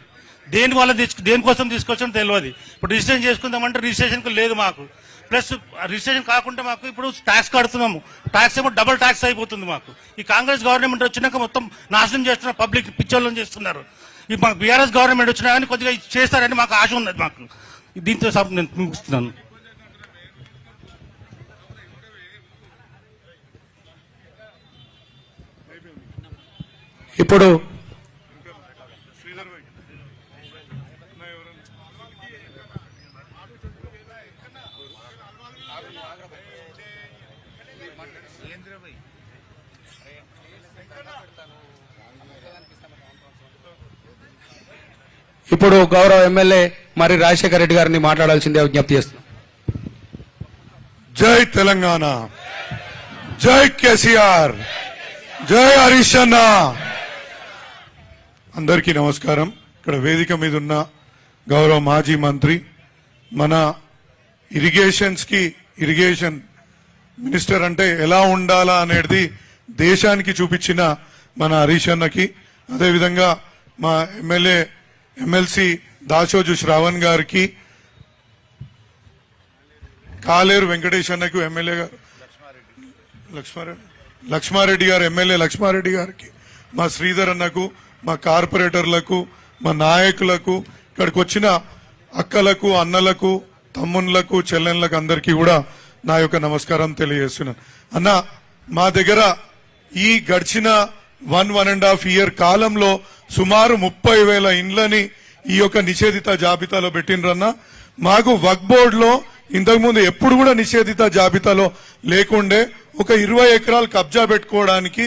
దేనికోసం తీసుకొచ్చారో తెలియదు. ఇప్పుడు రిజిస్ట్రేషన్ చేసుకుందామంటే రిజిస్ట్రేషన్ లేదు మాకు. ప్లస్ రిజిస్ట్రేషన్ కాకుండా మాకు ఇప్పుడు ట్యాక్స్ కడుతున్నాము. ట్యాక్స్ ఏమో డబుల్ ట్యాక్స్ అయిపోతుంది మాకు. ఈ కాంగ్రెస్ గవర్నమెంట్ వచ్చినాక మొత్తం నాశనం చేస్తున్నారు, పబ్లిక్ పిచ్చోళ్ళని చేస్తున్నారు. ఈ మాకు బీఆర్ఎస్ గవర్నమెంట్ వచ్చినా కానీ కొద్దిగా చేస్తారని మాకు ఆశ ఉన్నది. మాకు దీంతో నేను ముగిస్తున్నాను. ఇప్పుడు గౌరవ ఎమ్మెల్యే మరి రాజశేఖర రెడ్డి గారిని మాట్లాడాల్సిందే విజ్ఞప్తి చేస్తున్నాం. జై తెలంగాణ, జై కేసీఆర్, జై హరీష్ అన్న. అందరికీ నమస్కారం. ఇక్కడ వేదిక మీద ఉన్న గౌరవ మాజీ మంత్రి, మన ఇరిగేషన్ మినిస్టర్ అంటే ఎలా ఉండాలా అనేది దేశానికి చూపించిన మన హరీష్ అన్నకి, అదేవిధంగా మా ఎమ్మెల్సీ దాశోజు శ్రావణ్ గారికి, కాలేరు వెంకటేష్ అన్నకు, ఎమ్మెల్యే గారు లక్ష్మారెడ్డి గారు, ఎమ్మెల్యే లక్ష్మారెడ్డి గారికి, మా శ్రీధర్ అన్నకు, మా కార్పొరేటర్లకు, మా నాయకులకు, ఇక్కడికి వచ్చిన అక్కలకు, అన్నలకు, తమ్ముళ్లకు, చెల్లెళ్లకు అందరికీ కూడా నా యొక్క నమస్కారం తెలియజేస్తున్నాను. అన్న, మా దగ్గర ఈ గడిచిన 1.5 year కాలంలో సుమారు 30,000 ఇండ్లని ఈ యొక్క నిషేధిత జాబితాలో పెట్టినరన్న. మాకు వక్ఫ్ బోర్డులో ఇంతకుముందు ఎప్పుడు కూడా నిషేధిత జాబితాలో లేకుండే. ఒక 20 ఎకరాలు కబ్జా పెట్టుకోవడానికి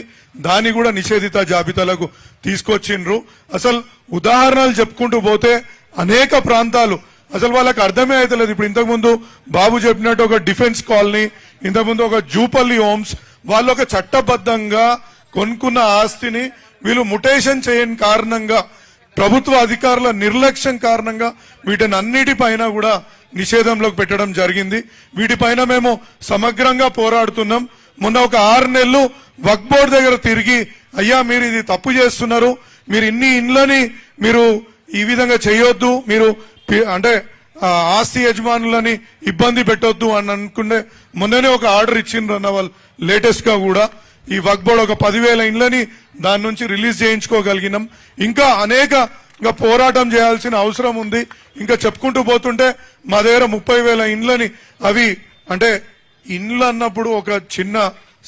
దాన్ని కూడా నిషేధిత జాబితాలకు తీసుకొచ్చిండ్రు. అసలు ఉదాహరణలు చెప్పుకుంటూ పోతే అనేక ప్రాంతాలు అసలు వాళ్ళకి అర్థమే అవుతలేదు. ఇప్పుడు ఇంతకుముందు బాబు చెప్పినట్టు ఒక డిఫెన్స్ కాలనీ, ఇంతకుముందు ఒక జూపల్లి హోమ్స్, వాళ్ళు ఒక చట్టబద్ధంగా కొనుక్కున్న ఆస్తిని వీళ్ళు ముటేషన్ చేయని కారణంగా, ప్రభుత్వ అధికారుల నిర్లక్ష్యం కారణంగా వీటిని అన్నిటిపైన కూడా నిషేధంలోకి పెట్టడం జరిగింది. వీటిపైన మేము సమగ్రంగా పోరాడుతున్నాం. మొన్న ఒక 6 నెలలు వక్ఫ్ బోర్డు దగ్గర తిరిగి, అయ్యా మీరు ఇది తప్పు చేస్తున్నారు, మీరు ఇన్ని ఇండ్లని మీరు ఈ విధంగా చేయొద్దు, మీరు అంటే ఆస్తి యజమానులని ఇబ్బంది పెట్టొద్దు అని అనుకుంటే మొన్ననే ఒక ఆర్డర్ ఇచ్చిండ్రు అన్న వాళ్ళు. లేటెస్ట్ గా కూడా ఈ వక్ఫ్ బోర్డు ఒక 10,000 ఇండ్లని దాని నుంచి రిలీజ్ చేయించుకోగలిగినాం. ఇంకా అనేకంగా పోరాటం చేయాల్సిన అవసరం ఉంది. ఇంకా చెప్పుకుంటూ పోతుంటే మా దగ్గర 30,000 ఇండ్లని, అవి అంటే ఇండ్లు అన్నప్పుడు ఒక చిన్న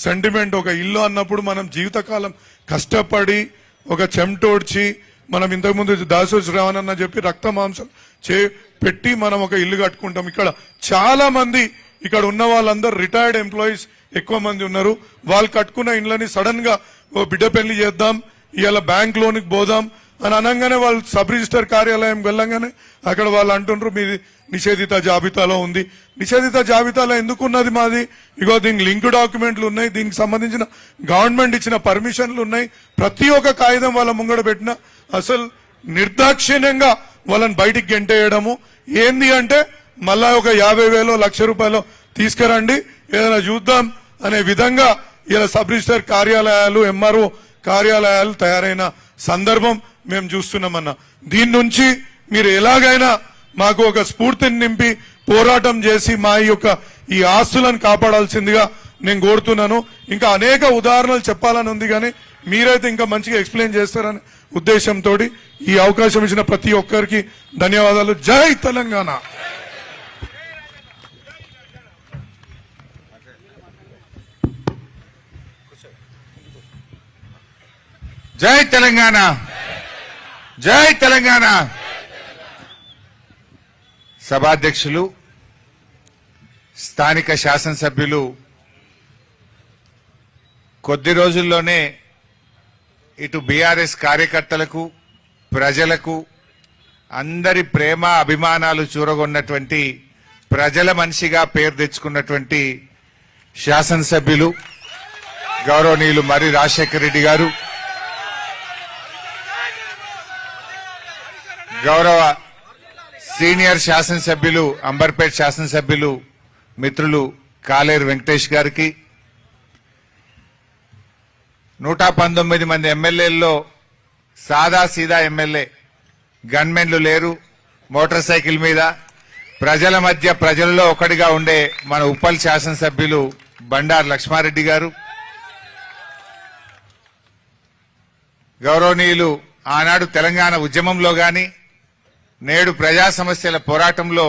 సెంటిమెంట్. ఒక ఇల్లు అన్నప్పుడు మనం జీవితకాలం కష్టపడి ఒక చెమటోడ్చి మనం ఇంతకుముందు దాసోజు శ్రావణ్ చెప్పి రక్త మాంసం పెట్టి మనం ఒక ఇల్లు కట్టుకుంటాం. ఇక్కడ చాలా మంది ఇక్కడ ఉన్న వాళ్ళందరూ రిటైర్డ్ ఎంప్లాయీస్ ఎక్కువ మంది ఉన్నారు. వాళ్ళు కట్టుకున్న ఇండ్లని సడన్ గా ఓ బిడ్డ పెళ్లి చేద్దాం, ఇవాళ బ్యాంక్ లోనికి పోదాం అని అనగానే వాళ్ళు సబ్ రిజిస్టర్ కార్యాలయం వెళ్ళంగానే అక్కడ వాళ్ళు అంటుండ్రు మీది నిషేధిత జాబితాలో ఉంది. నిషేధిత జాబితాలో ఎందుకున్నది మాది? ఇగో దీనికి లింక్ డాక్యుమెంట్లు ఉన్నాయి, దీనికి సంబంధించిన గవర్నమెంట్ ఇచ్చిన పర్మిషన్లు ఉన్నాయి, ప్రతి ఒక్క కాగితం వాళ్ళ ముంగడ పెట్టిన అసలు నిర్దాక్షిణ్యంగా వాళ్ళని బయటికి గెంటేయడము. ఏంది అంటే మళ్ళా ఒక 50,000 1,00,000 తీసుకురండి ఏదైనా చూద్దాం అనే విధంగా ఇలా సబ్ రిజిస్టర్ కార్యాలయాలు ఎంఆర్ఓ కార్యాలయాలు తయారైన సందర్భం మేము చూస్తున్నామన్నా. దీని నుంచి మీరు ఎలాగైనా మాకు ఒక స్ఫూర్తిని నింపి పోరాటం చేసి మా ఈ ఆస్తులను కాపాడాల్సిందిగా నేను కోరుతున్నాను. ఇంకా అనేక ఉదాహరణలు చెప్పాలని ఉంది కానీ మీరైతే ఇంకా మంచిగా ఎక్స్ప్లెయిన్ చేస్తారనే ఉద్దేశంతో ఈ అవకాశం ఇచ్చిన ప్రతి ఒక్కరికి ధన్యవాదాలు. జై తెలంగాణ. జై తెలంగాణ, జై తెలంగాణ. సభాధ్యక్షులు, స్థానిక శాసనసభ్యులు కొద్ది రోజుల్లోనే ఇటు బీఆర్ఎస్ కార్యకర్తలకు ప్రజలకు అందరి ప్రేమ అభిమానాలు చూరగొన్నటువంటి ప్రజల మనిషిగా పేరు తెచ్చుకున్నటువంటి శాసనసభ్యులు గౌరవనీయులు మర్రి రాజశేఖర రెడ్డి గారు, గౌరవ సీనియర్ శాసనసభ్యులు అంబర్పేట్ శాసనసభ్యులు మిత్రులు కాలేరు వెంకటేష్ గారికి, 119 మంది ఎమ్మెల్యేల్లో సాదా సీదా ఎమ్మెల్యే, గన్మెన్లు లేరు, మోటార్ సైకిల్ మీద ప్రజల మధ్య ప్రజల్లో ఒకటిగా ఉండే మన ఉప్పల్ శాసనసభ్యులు బండారు లక్ష్మారెడ్డి గారు, గౌరవనీయులు ఆనాడు తెలంగాణ ఉద్యమంలో గాని నేడు ప్రజా సమస్యల పోరాటంలో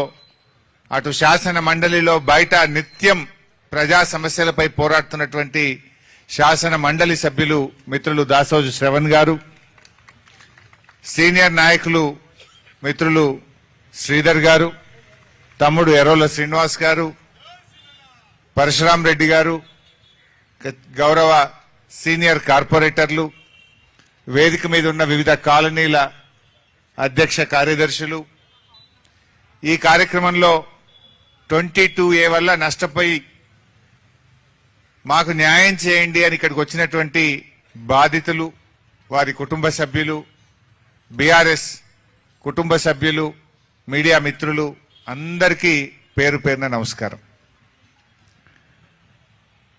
అటు శాసన మండలిలో బయట నిత్యం ప్రజా సమస్యలపై పోరాడుతున్నటువంటి శాసన మండలి సభ్యులు మిత్రులు దాసోజు శ్రవణ్ గారు, సీనియర్ నాయకులు మిత్రులు శ్రీధర్ గారు, తమ్ముడు ఎర్రోల శ్రీనివాస్ గారు, పరశురాం రెడ్డి గారు, గౌరవ సీనియర్ కార్పొరేటర్లు, వేదిక మీద ఉన్న వివిధ కాలనీల అధ్యక్ష కార్యదర్శులు, ఈ కార్యక్రమంలో 22A వల్ల నష్టపోయి మాకు న్యాయం చేయండి అని ఇక్కడికి వచ్చినటువంటి బాధితులు, వారి కుటుంబ సభ్యులు, బీఆర్ఎస్ కుటుంబ సభ్యులు, మీడియా మిత్రులు అందరికీ పేరు పేరున నమస్కారం.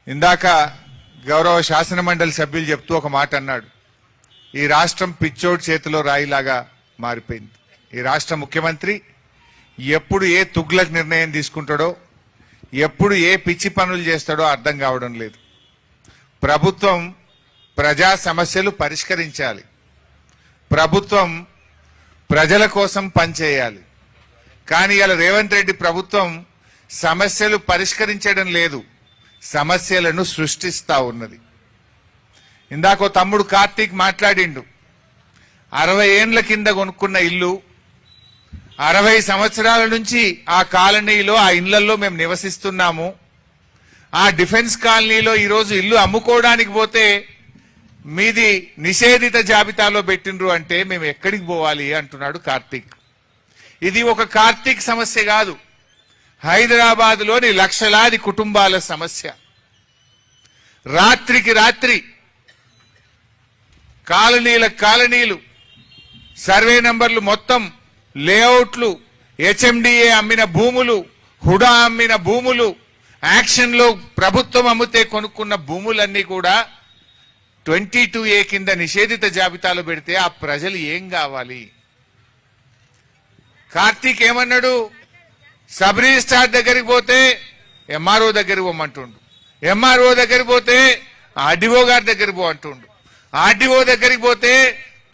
ఇందాక గౌరవ శాసన మండలి సభ్యులు చెప్తూ ఒక మాట అన్నాడు, ఈ రాష్ట్రం పిచ్చోడు చేతిలో రాయిలాగా మారిపోయింది. ఈ రాష్ట్ర ముఖ్యమంత్రి ఎప్పుడు ఏ తుగ్లక్ నిర్ణయం తీసుకుంటాడో, ఎప్పుడు ఏ పిచ్చి పనులు చేస్తాడో అర్థం కావడం లేదు. ప్రభుత్వం ప్రజా సమస్యలు పరిష్కరించాలి, ప్రభుత్వం ప్రజల కోసం పనిచేయాలి. కానీ ఇలా రేవంత్ రెడ్డి ప్రభుత్వం సమస్యలు పరిష్కరించడం లేదు, సమస్యలను సృష్టిస్తా ఉన్నది. ఇందాకో తమ్ముడు కార్తీక్ మాట్లాడిండు, 60 ఏండ్ల కింద కొనుక్కున్న ఇల్లు, 60 సంవత్సరాల నుంచి ఆ కాలనీలో ఆ ఇళ్లలో మేము నివసిస్తున్నాము. ఆ డిఫెన్స్ కాలనీలో ఈరోజు ఇల్లు అమ్ముకోవడానికి పోతే మీది నిషేధిత జాబితాలో పెట్టిండ్రు అంటే మేము ఎక్కడికి పోవాలి అంటున్నాడు కార్తీక్. ఇది ఒక కార్తీక్ సమస్య కాదు, హైదరాబాద్ లోని లక్షలాది కుటుంబాల సమస్య. రాత్రికి రాత్రి కాలనీలు సర్వే నంబర్లు మొత్తం లేఅవుట్లు, హెచ్ఎండిఏ అమ్మిన భూములు, హుడా అమ్మిన భూములు, యాక్షన్ లో ప్రభుత్వం అమ్మితే కొనుక్కున్న భూములన్నీ కూడా 22A కింద నిషేధిత జాబితాలో పెడితే ఆ ప్రజలు ఏం కావాలి? కార్తీక్ ఏమన్నాడు, సబ్ రిజిస్ట్రార్ దగ్గరికి పోతే ఎంఆర్ఓ దగ్గరికి పోమంటుండు, ఎంఆర్ఓ దగ్గరికి పోతే ఆర్డీఓ గారి దగ్గరికి పో అంటుండు, ఆర్డీఓ దగ్గరికి పోతే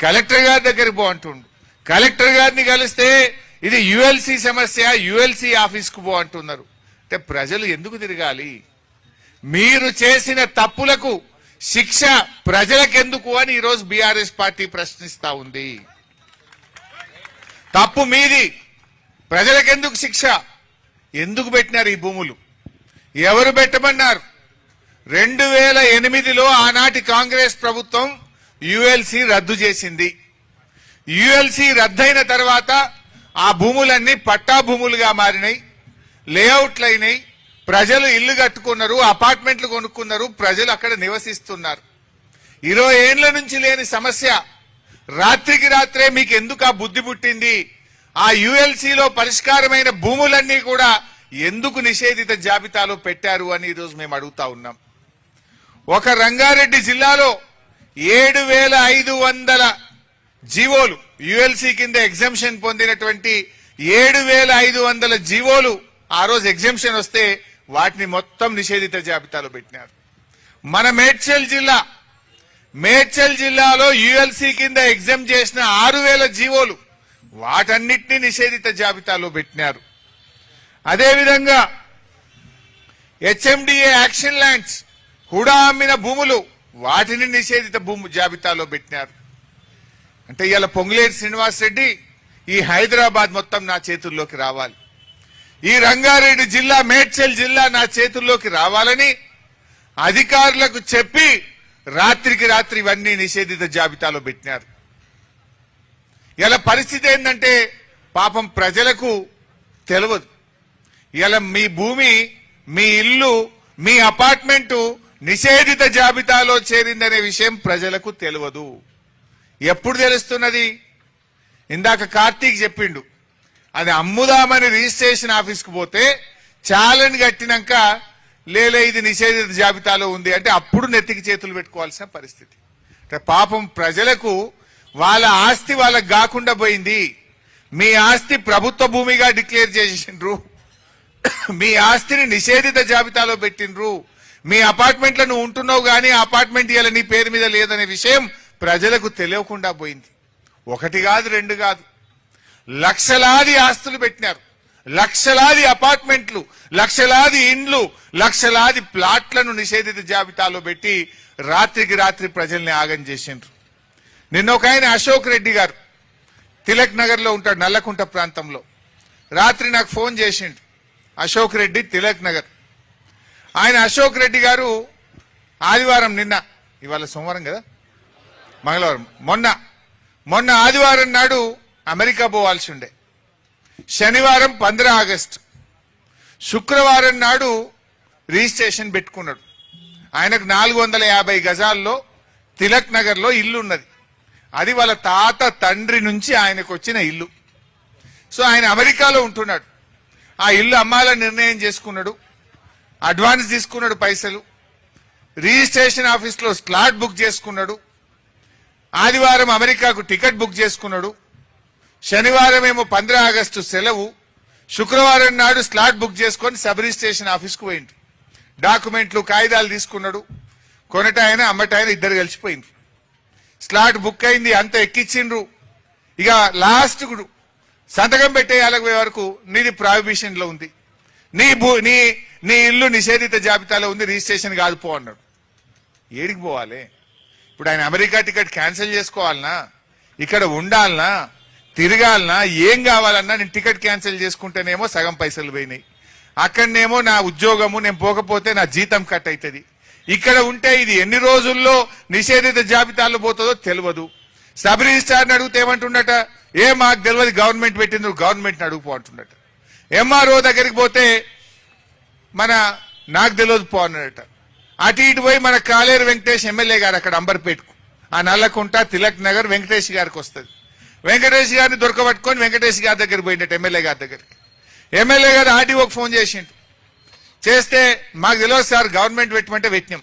కలెక్టర్ గారి దగ్గరికి పో అంటుండు, కలెక్టర్ గారిని కలిస్తే ఇది యుఎల్సి సమస్య, యుఎల్సి ఆఫీస్కు పో అంటున్నారు. అంటే ప్రజలు ఎందుకు తిరగాలి? మీరు చేసిన తప్పులకు శిక్ష ప్రజలకెందుకు అని ఈరోజు బీఆర్ఎస్ పార్టీ ప్రశ్నిస్తా ఉంది. తప్పు మీది. ప్రజలకెందుకు శిక్ష? ఎందుకు పెట్టినారు ఈ భూములు? ఎవరు పెట్టమన్నారు? 2008లో ఆనాటి కాంగ్రెస్ ప్రభుత్వం యుఎల్సి రద్దు చేసింది. యుఎల్సి రద్దయిన తర్వాత ఆ భూములన్నీ పట్టా భూములుగా మారినాయి, లేఅవుట్లు అయినాయి, ప్రజలు ఇల్లు కట్టుకున్నారు, అపార్ట్మెంట్లు కొనుక్కున్నారు, ప్రజలు అక్కడ నివసిస్తున్నారు. 20 ఏళ్ల నుంచి లేని సమస్య రాత్రికి రాత్రే మీకు ఎందుకు ఆ బుద్ధి పుట్టింది? ఆ యుఎల్సిలో పరిష్కారమైన భూములన్నీ కూడా ఎందుకు నిషేధిత జాబితాలో పెట్టారు అని ఈరోజు మేము అడుగుతా ఉన్నాం. ఒక రంగారెడ్డి జిల్లాలో 7,500 జీవోలు, యుఎల్సి కింద ఎగ్జంప్షన్ పొందినటువంటి 7,500 జీవోలు ఆ రోజు ఎగ్జంప్షన్ వస్తే వాటిని మొత్తం నిషేధిత జాబితాలో పెట్టినారు. మన మేడ్చల్ జిల్లాలో యుఎల్సి కింద ఎగ్జామ్ చేసిన 6,000 జీవోలు, వాటన్నిటినీ నిషేధిత జాబితాలో పెట్టినారు. అదేవిధంగా హెచ్ఎండిఏ యాక్షన్ ల్యాండ్స్, హుడా అమ్మిన భూములు, వాటిని నిషేధిత జాబితాలో పెట్టినారు. అంటే ఇవాళ పొంగులేటి శ్రీనివాసరెడ్డి ఈ హైదరాబాద్ మొత్తం నా చేతుల్లోకి రావాలి, ఈ రంగారెడ్డి జిల్లా, మేడ్చల్ జిల్లా నా చేతుల్లోకి రావాలని అధికారులకు చెప్పి రాత్రికి రాత్రి ఇవన్నీ నిషేధిత జాబితాలో పెట్టినారు. ఇలా పరిస్థితి ఏంటంటే పాపం ప్రజలకు తెలియదు. ఇలా మీ భూమి, మీ ఇల్లు, మీ అపార్ట్మెంటు నిషేధిత జాబితాలో చేరిందనే విషయం ప్రజలకు తెలియదు. ఎప్పుడు తెలుస్తున్నది? ఇందాక కార్తీక్ చెప్పిండు, అది అమ్ముదామని రిజిస్ట్రేషన్ ఆఫీస్కి పోతే ఛాలెంజ్ కట్టినాక లేలే ఇది నిషేధిత జాబితాలో ఉంది అంటే అప్పుడు నెత్తికి చేతులు పెట్టుకోవాల్సిన పరిస్థితి. అంటే పాపం ప్రజలకు వాళ్ళ ఆస్తి వాళ్ళకు కాకుండా పోయింది. మీ ఆస్తి ప్రభుత్వ భూమిగా డిక్లేర్ చేసిండ్రు, మీ ఆస్తిని నిషేధిత జాబితాలో పెట్టిండ్రు, మీ అపార్ట్మెంట్లో నువ్వు ఉంటున్నావు కానీ అపార్ట్మెంట్ ఇవాళ నీ పేరు మీద లేదనే విషయం ప్రజలకు తెలియకుండా పోయింది. 1 కాదు 2 కాదు, లక్షలాది ఆస్తులు పెట్టినారు, లక్షలాది అపార్ట్మెంట్లు, లక్షలాది ఇండ్లు, లక్షలాది ప్లాట్లను నిషేధిత జాబితాలో పెట్టి రాత్రికి రాత్రి ప్రజల్ని ఆగం చేసిండ్రు. నిన్న ఒక ఆయన అశోక్ రెడ్డి గారు తిలక్ నగర్ లో ఉంటాడు, నల్లకుంట ప్రాంతంలో. రాత్రి నాకు ఫోన్ చేసిండు. అశోక్ రెడ్డి, తిలక్ నగర్. ఆయన అశోక్ రెడ్డి గారు ఆదివారం, నిన్న, ఇవాళ సోమవారం కదా, మంగళవారం, మొన్న ఆదివారం నాడు అమెరికా పోవాల్సి ఉండే. శనివారం 15 ఆగస్టు, శుక్రవారం నాడు రిజిస్ట్రేషన్ పెట్టుకున్నాడు. ఆయనకు 450 గజాల్లో తిలక్ నగర్ లో ఇల్లు ఉన్నది. అది వాళ్ళ తాత తండ్రి నుంచి ఆయనకు వచ్చిన ఇల్లు. సో ఆయన అమెరికాలో ఉంటున్నాడు. ఆ ఇల్లు అమ్మాలని నిర్ణయం చేసుకున్నాడు, అడ్వాన్స్ తీసుకున్నాడు పైసలు, రిజిస్ట్రేషన్ ఆఫీస్లో స్లాట్ బుక్ చేసుకున్నాడు, ఆదివారం అమెరికాకు టికెట్ బుక్ చేసుకున్నాడు, శనివారం ఏమో 15 ఆగస్టు సెలవు, శుక్రవారం నాడు స్లాట్ బుక్ చేసుకొని సబ్ రిజిస్ట్రేషన్ ఆఫీస్కు పోయిండు. డాక్యుమెంట్లు, కాగితాలు తీసుకున్నాడు. కొనటాయన అమ్మటాయన ఇద్దరు కలిసిపోయిండ్రు. స్లాట్ బుక్ అయింది, అంత ఎక్కిచ్చిండ్రు. ఇక లాస్ట్ సంతకం పెట్టేయాలకు పోయే వరకు నీది ప్రాహిబిషన్ లో ఉంది, నీ ఇల్లు నిషేధిత జాబితాలో ఉంది, రిజిస్ట్రేషన్ కాదు పో అన్నాడు. ఏడికి పోవాలి ఇప్పుడు? ఆయన అమెరికా టికెట్ క్యాన్సిల్ చేసుకోవాలనా, ఇక్కడ ఉండాలనా, తిరగాలనా, ఏం కావాలన్నా నేను టికెట్ క్యాన్సిల్ చేసుకుంటేనేమో సగం పైసలు పోయినాయి, అక్కడనేమో నా ఉద్యోగము, నేను పోకపోతే నా జీతం కట్ అవుతుంది. ఇక్కడ ఉంటే ఇది ఎన్ని రోజుల్లో నిషేధిత జాబితాలో పోతుందో తెలియదు. సబ్ రిజిస్ట్రార్ని అడిగితే ఏమంటుండట, మాకు తెలియదు, గవర్నమెంట్ పెట్టింది, గవర్నమెంట్ని అడుగుపో అంటున్నట. ఎంఆర్ఓ దగ్గరికి పోతే నాకు తెలియదు పో అన్నాడట. అటు ఇటు పోయి మన కాలేరు వెంకటేష్ ఎమ్మెల్యే గారు అక్కడ అంబర్పేటకు, ఆ నల్లకుంట తిలక్ నగర్ వెంకటేష్ గారికి వస్తుంది. వెంకటేష్ గారిని దొరకబట్టుకొని వెంకటేష్ గారి దగ్గర పోయిండట, ఎమ్మెల్యే గారి దగ్గరికి. ఎమ్మెల్యే గారు ఆర్డీఓకి ఫోన్ చేసిండు. చేస్తే మాకు తెలియదు సార్, గవర్నమెంట్ పెట్టమంటే పెట్టినాం.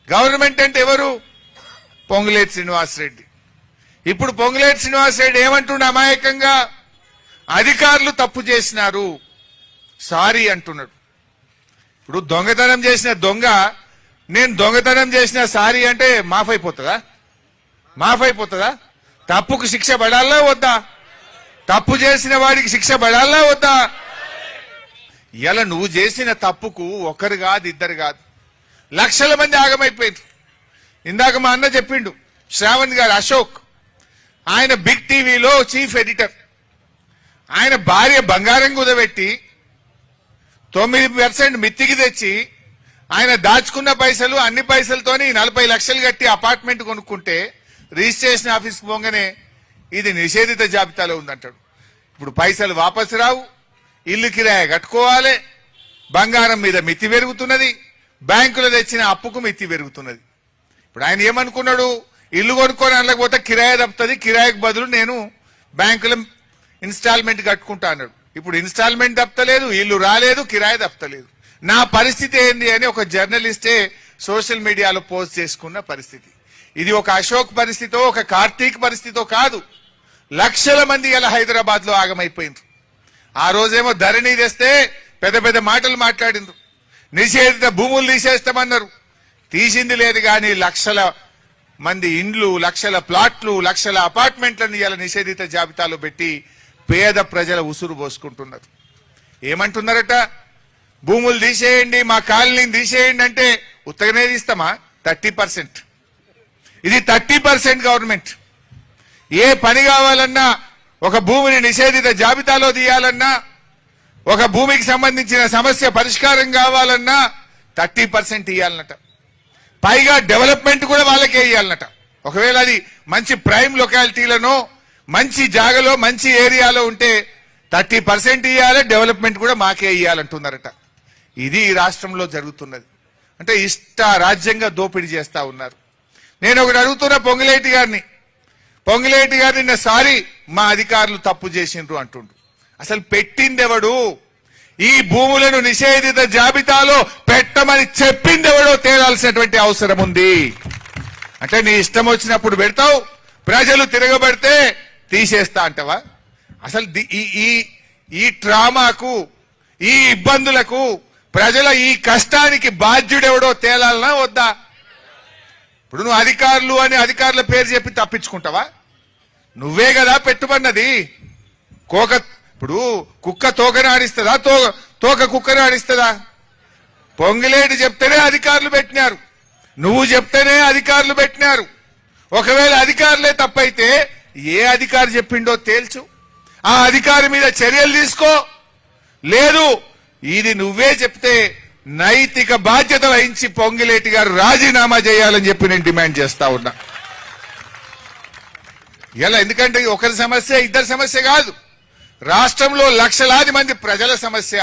గవర్నమెంట్ అంటే ఎవరు? పొంగులేటి శ్రీనివాసరెడ్డి. ఇప్పుడు పొంగులేటి శ్రీనివాసరెడ్డి ఏమంటున్నా అమాయకంగా, అధికారులు తప్పు చేసినారు సారీ అంటున్నాడు. ఇప్పుడు దొంగతనం చేసిన దొంగ, నేను దొంగతనం చేసిన సారీ అంటే మాఫ్ అయిపోతుందా? తప్పుకు శిక్ష పడాలా వద్దా? తప్పు చేసిన వాడికి శిక్ష పడాలా వద్దా? ఇలా నువ్వు చేసిన తప్పుకు ఒకరు కాదు, ఇద్దరు కాదు, లక్షల మంది ఆగమైపోయింది. ఇందాక మా అన్న చెప్పిండు, శ్రావణ్ గారు, ఆయన బిగ్ టీవీలో చీఫ్ ఎడిటర్. ఆయన భార్య బంగారం కుదబెట్టి 9% మిత్తికి తెచ్చి ఆయన దాచుకున్న పైసలు అన్ని పైసలతోని 40 లక్షలు కట్టి అపార్ట్మెంట్ కొనుక్కుంటే రిజిస్ట్రేషన్ ఆఫీస్కి పోగానే ఇది నిషేధిత జాబితాలో ఉందంటాడు. ఇప్పుడు పైసలు వాపసు రావు, ఇల్లు కిరాయి కట్టుకోవాలి, బంగారం మీద మిత్తి పెరుగుతున్నది, బ్యాంకులో తెచ్చిన అప్పుకు మిత్తి పెరుగుతున్నది. ఇప్పుడు ఆయన ఏమనుకున్నాడు, ఇల్లు కొనుక్కొని అనలేకపోతే కిరాయి తప్పుతుంది, కిరాయికి బదులు నేను బ్యాంకులో ఇన్స్టాల్మెంట్ కట్టుకుంటా అన్నాడు. ఇప్పుడు ఇన్స్టాల్మెంట్ తప్పలేదు, ఇల్లు రాలేదు, కిరాయి తప్పలేదు. నా పరిస్థితి ఏంది అని ఒక జర్నలిస్టే సోషల్ మీడియాలో పోస్ట్ చేసుకున్న పరిస్థితి. ఇది ఒక అశోక్ పరిస్థితో ఒక కార్తీక్ పరిస్థితో కాదు, లక్షల మంది ఇలా హైదరాబాద్ లో ఆగమైపోయిండ్రు. ఆ రోజేమో ధరణి తెస్తే పెద్ద పెద్ద మాటలు మాట్లాడిండ్రు, నిషేధిత భూములు తీసేస్తామన్నారు. తీసింది లేదు కానీ లక్షల మంది ఇండ్లు, లక్షల ప్లాట్లు, లక్షల అపార్ట్మెంట్లను ఇలా నిషేధిత జాబితాలో పెట్టి పేద ప్రజల ఉసురు పోసుకుంటున్నారు. ఏమంటున్నారట, భూములు తీసేయండి, మా కాలనీని తీసేయండి అంటే ఉత్తగానే తీస్తామా? 30%. ఇది 30% గవర్నమెంట్. ఏ పని కావాలన్నా, ఒక భూమిని నిషేధిత జాబితాలో తీయాలన్నా, ఒక భూమికి సంబంధించిన సమస్య పరిష్కారం కావాలన్నా 30% ఇవ్వాలన్నట. పైగా డెవలప్మెంట్ కూడా వాళ్ళకే ఇవ్వాలన్నట. ఒకవేళ అది మంచి ప్రైమ్ లొకాలిటీలను మంచి జాగలో మంచి ఏరియాలో ఉంటే 30% ఇవ్వాలి, డెవలప్మెంట్ కూడా మాకే ఇవ్వాలంటున్నారట. ఇది ఈ రాష్ట్రంలో జరుగుతున్నది. అంటే ఇష్ట రాజ్యంగా దోపిడీ చేస్తా ఉన్నారు. నేను ఒకటి అడుగుతున్నా పొంగులేటి గారిని నిన్న సారీ మా అధికారులు తప్పు చేసిండ్రు అంటుండు. అసలు పెట్టిందెవడు? ఈ భూములను నిషేధిత జాబితాలో పెట్టమని చెప్పిందెవడో తేలాల్సినటువంటి అవసరం ఉంది. అంటే నీ ఇష్టం వచ్చినప్పుడు పెడతావు, ప్రజలు తిరగబడితే తీసేస్తా అంటవా? అసలు ఈ ట్రామాకు, ఈ ఇబ్బందులకు, ప్రజల ఈ కష్టానికి బాధ్యుడెవడో తేలాలనా వద్దా? ఇప్పుడు నువ్వు అధికారులు అని అధికారుల పేరు చెప్పి తప్పించుకుంటావా? నువ్వే కదా పెట్టుబడినది. ఇప్పుడు కుక్క తోకని ఆడిస్తుందా, తోక కుక్కని ఆడిస్తుందా? పొంగిలేటి చెప్తేనే అధికారులు పెట్టినారు, నువ్వు చెప్తేనే అధికారులు పెట్టినారు. ఒకవేళ అధికారులే తప్పైతే ఏ అధికారి చెప్పిండో తేల్చు, ఆ అధికారి మీద చర్యలు తీసుకో. లేదు ఇది నువ్వే చెప్తే నైతిక బాధ్యత వహించి పొంగిలేటి గారు రాజీనామా చేయాలని చెప్పి నేను డిమాండ్ చేస్తా ఉన్నా. ఇలా ఎందుకంటే ఒకరి సమస్య ఇద్దరి సమస్య కాదు, రాష్ట్రంలో లక్షలాది మంది ప్రజల సమస్య.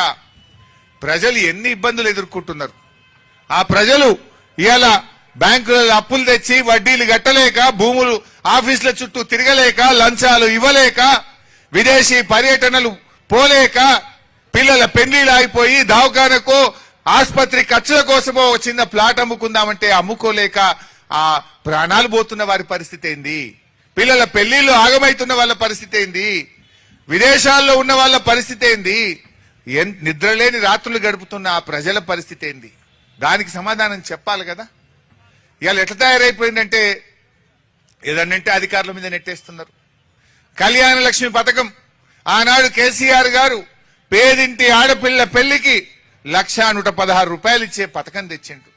ప్రజలు ఎన్ని ఇబ్బందులు ఎదుర్కొంటున్నారు. ఆ ప్రజలు ఇవాళ బ్యాంకులలో అప్పులు తెచ్చి వడ్డీలు కట్టలేక, భూములు ఆఫీసుల చుట్టూ తిరగలేక, లంచాలు ఇవ్వలేక, విదేశీ పర్యటనలు పోలేక, పిల్లల పెళ్లిళ్ళు అయిపోయి దవాఖానకో ఆసుపత్రి ఖర్చుల కోసమో చిన్న ప్లాట్ అమ్ముకుందామంటే అమ్ముకోలేక ఆ ప్రాణాలు పోతున్న వారి పరిస్థితి ఏంది? పిల్లల పెళ్లిళ్ళు ఆగమైతున్న వాళ్ళ పరిస్థితి ఏంది? విదేశాల్లో ఉన్న వాళ్ళ పరిస్థితి ఏంది? నిద్రలేని రాత్రులు గడుపుతున్న ఆ ప్రజల పరిస్థితి ఏంది? దానికి సమాధానం చెప్పాలి కదా. ఇవాళ ఎట్లా తయారైపోయిందంటే ఏదన్నంటే అధికారుల మీద నెట్టేస్తున్నారు. కళ్యాణ లక్ష్మి పథకం ఆనాడు కేసీఆర్ గారు పేదింటి ఆడపిల్ల పెళ్లికి 1,116 రూపాయలు ఇచ్చే పథకం తెచ్చిండు.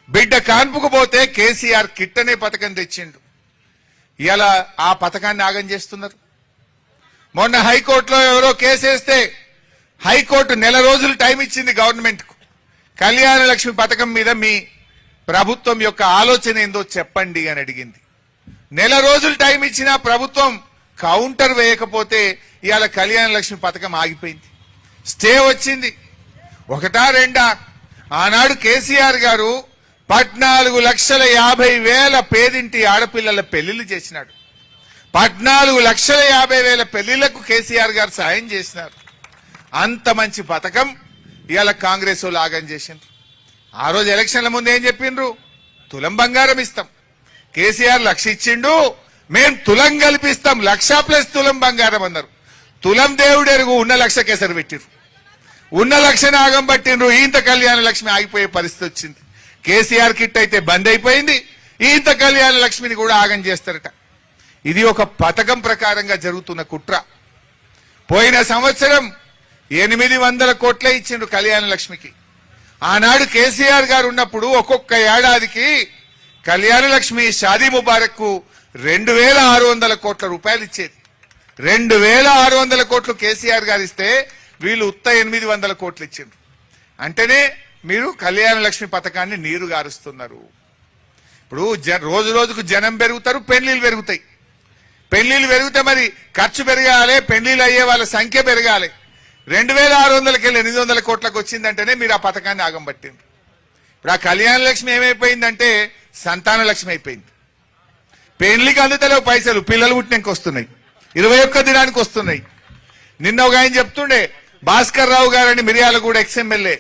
బిడ్డ కాన్పుకు పోతే కేసీఆర్ కిట్ అనే పథకం తెచ్చిండు. ఇలా ఆ పథకాన్ని ఆగం చేస్తున్నారు. మొన్న హైకోర్టులో ఎవరో కేసేస్తే హైకోర్టు 1 రోజులు టైం ఇచ్చింది గవర్నమెంట్ కు. కళ్యాణ లక్ష్మి పథకం మీద మీ ప్రభుత్వం యొక్క ఆలోచన ఏందో చెప్పండి అని అడిగింది. 1 రోజులు టైం ఇచ్చినా ప్రభుత్వం కౌంటర్ వేయకపోతే ఇవాళ కళ్యాణ లక్ష్మి పథకం ఆగిపోయింది. స్టే వచ్చింది. 1 2 ఆనాడు కేసీఆర్ గారు 14,50,000 పేదింటి ఆడపిల్లల పెళ్లిళ్లు చేసినాడు. 14,50,000 పెళ్లిళ్లకు కేసీఆర్ గారు సాయం చేసినారు. అంత మంచి పథకం ఇవాళ కాంగ్రెస్ వాళ్ళు ఆగం చేసిండ్రు. ఆ రోజు ఎలక్షన్ల ముందు ఏం చెప్పిండ్రు? తులం బంగారం ఇస్తాం. కేసీఆర్ 1,00,000 ఇచ్చిండు, మేం తులం కల్పిస్తాం, 1,00,000 ప్లస్ తులం బంగారం అన్నారు. తులం దేవుడెరుగు ఉన్న 1,00,000 కేసరి పెట్టిండ్రు, ఉన్న 1,00,000 ఆగం పట్టిండ్రు. ఇంత కళ్యాణ లక్ష్మి ఆగిపోయే పరిస్థితి వచ్చింది. కేసీఆర్ కిట్ అయితే బంద్ అయిపోయింది, ఇంత కళ్యాణ లక్ష్మిని కూడా ఆగం చేస్తారట. ఇది ఒక పథకం ప్రకారంగా జరుగుతున్న కుట్ర. పోయిన సంవత్సరం 800 కోట్లే ఇచ్చిండ్రు కళ్యాణ లక్ష్మికి. ఆనాడు కేసీఆర్ గారు ఉన్నప్పుడు ఒక్కొక్క ఏడాదికి కళ్యాణ లక్ష్మి షాదీ ముబారక్ కు 2,600 కోట్ల రూపాయలు ఇచ్చేది. 2,600 కోట్లు కేసీఆర్ గారు ఇస్తే వీళ్ళు ఉత్త 800 కోట్లు ఇచ్చిండ్రు. అంటేనే మీరు కళ్యాణ లక్ష్మి పథకాన్ని నీరు గారుస్తున్నారు. ఇప్పుడు రోజు రోజుకు జనం పెరుగుతారు, పెళ్లిళ్ళు పెరుగుతాయి. పెళ్లిళ్ళు పెరిగితే మరి ఖర్చు పెరగాలి, పెళ్లిళ్ళు అయ్యే వాళ్ళ సంఖ్య పెరగాలి. 2,600కి 800 కోట్లకు వచ్చిందంటేనే మీరు ఆ పథకాన్ని ఆగం పట్టిండ్రు. ఇప్పుడు ఆ కళ్యాణ లక్ష్మి ఏమైపోయిందంటే సంతాన లక్ష్మి అయిపోయింది. పెళ్లికి అందుతలేవు పైసలు, పిల్లలు పుట్టినాక వస్తున్నాయి, 21 దినానికి వస్తున్నాయి. నిన్న ఒక ఆయన చెప్తుండే, భాస్కర్ రావు గారని మిర్యాలగూడ ఎక్స్ఎమ్మెల్యే,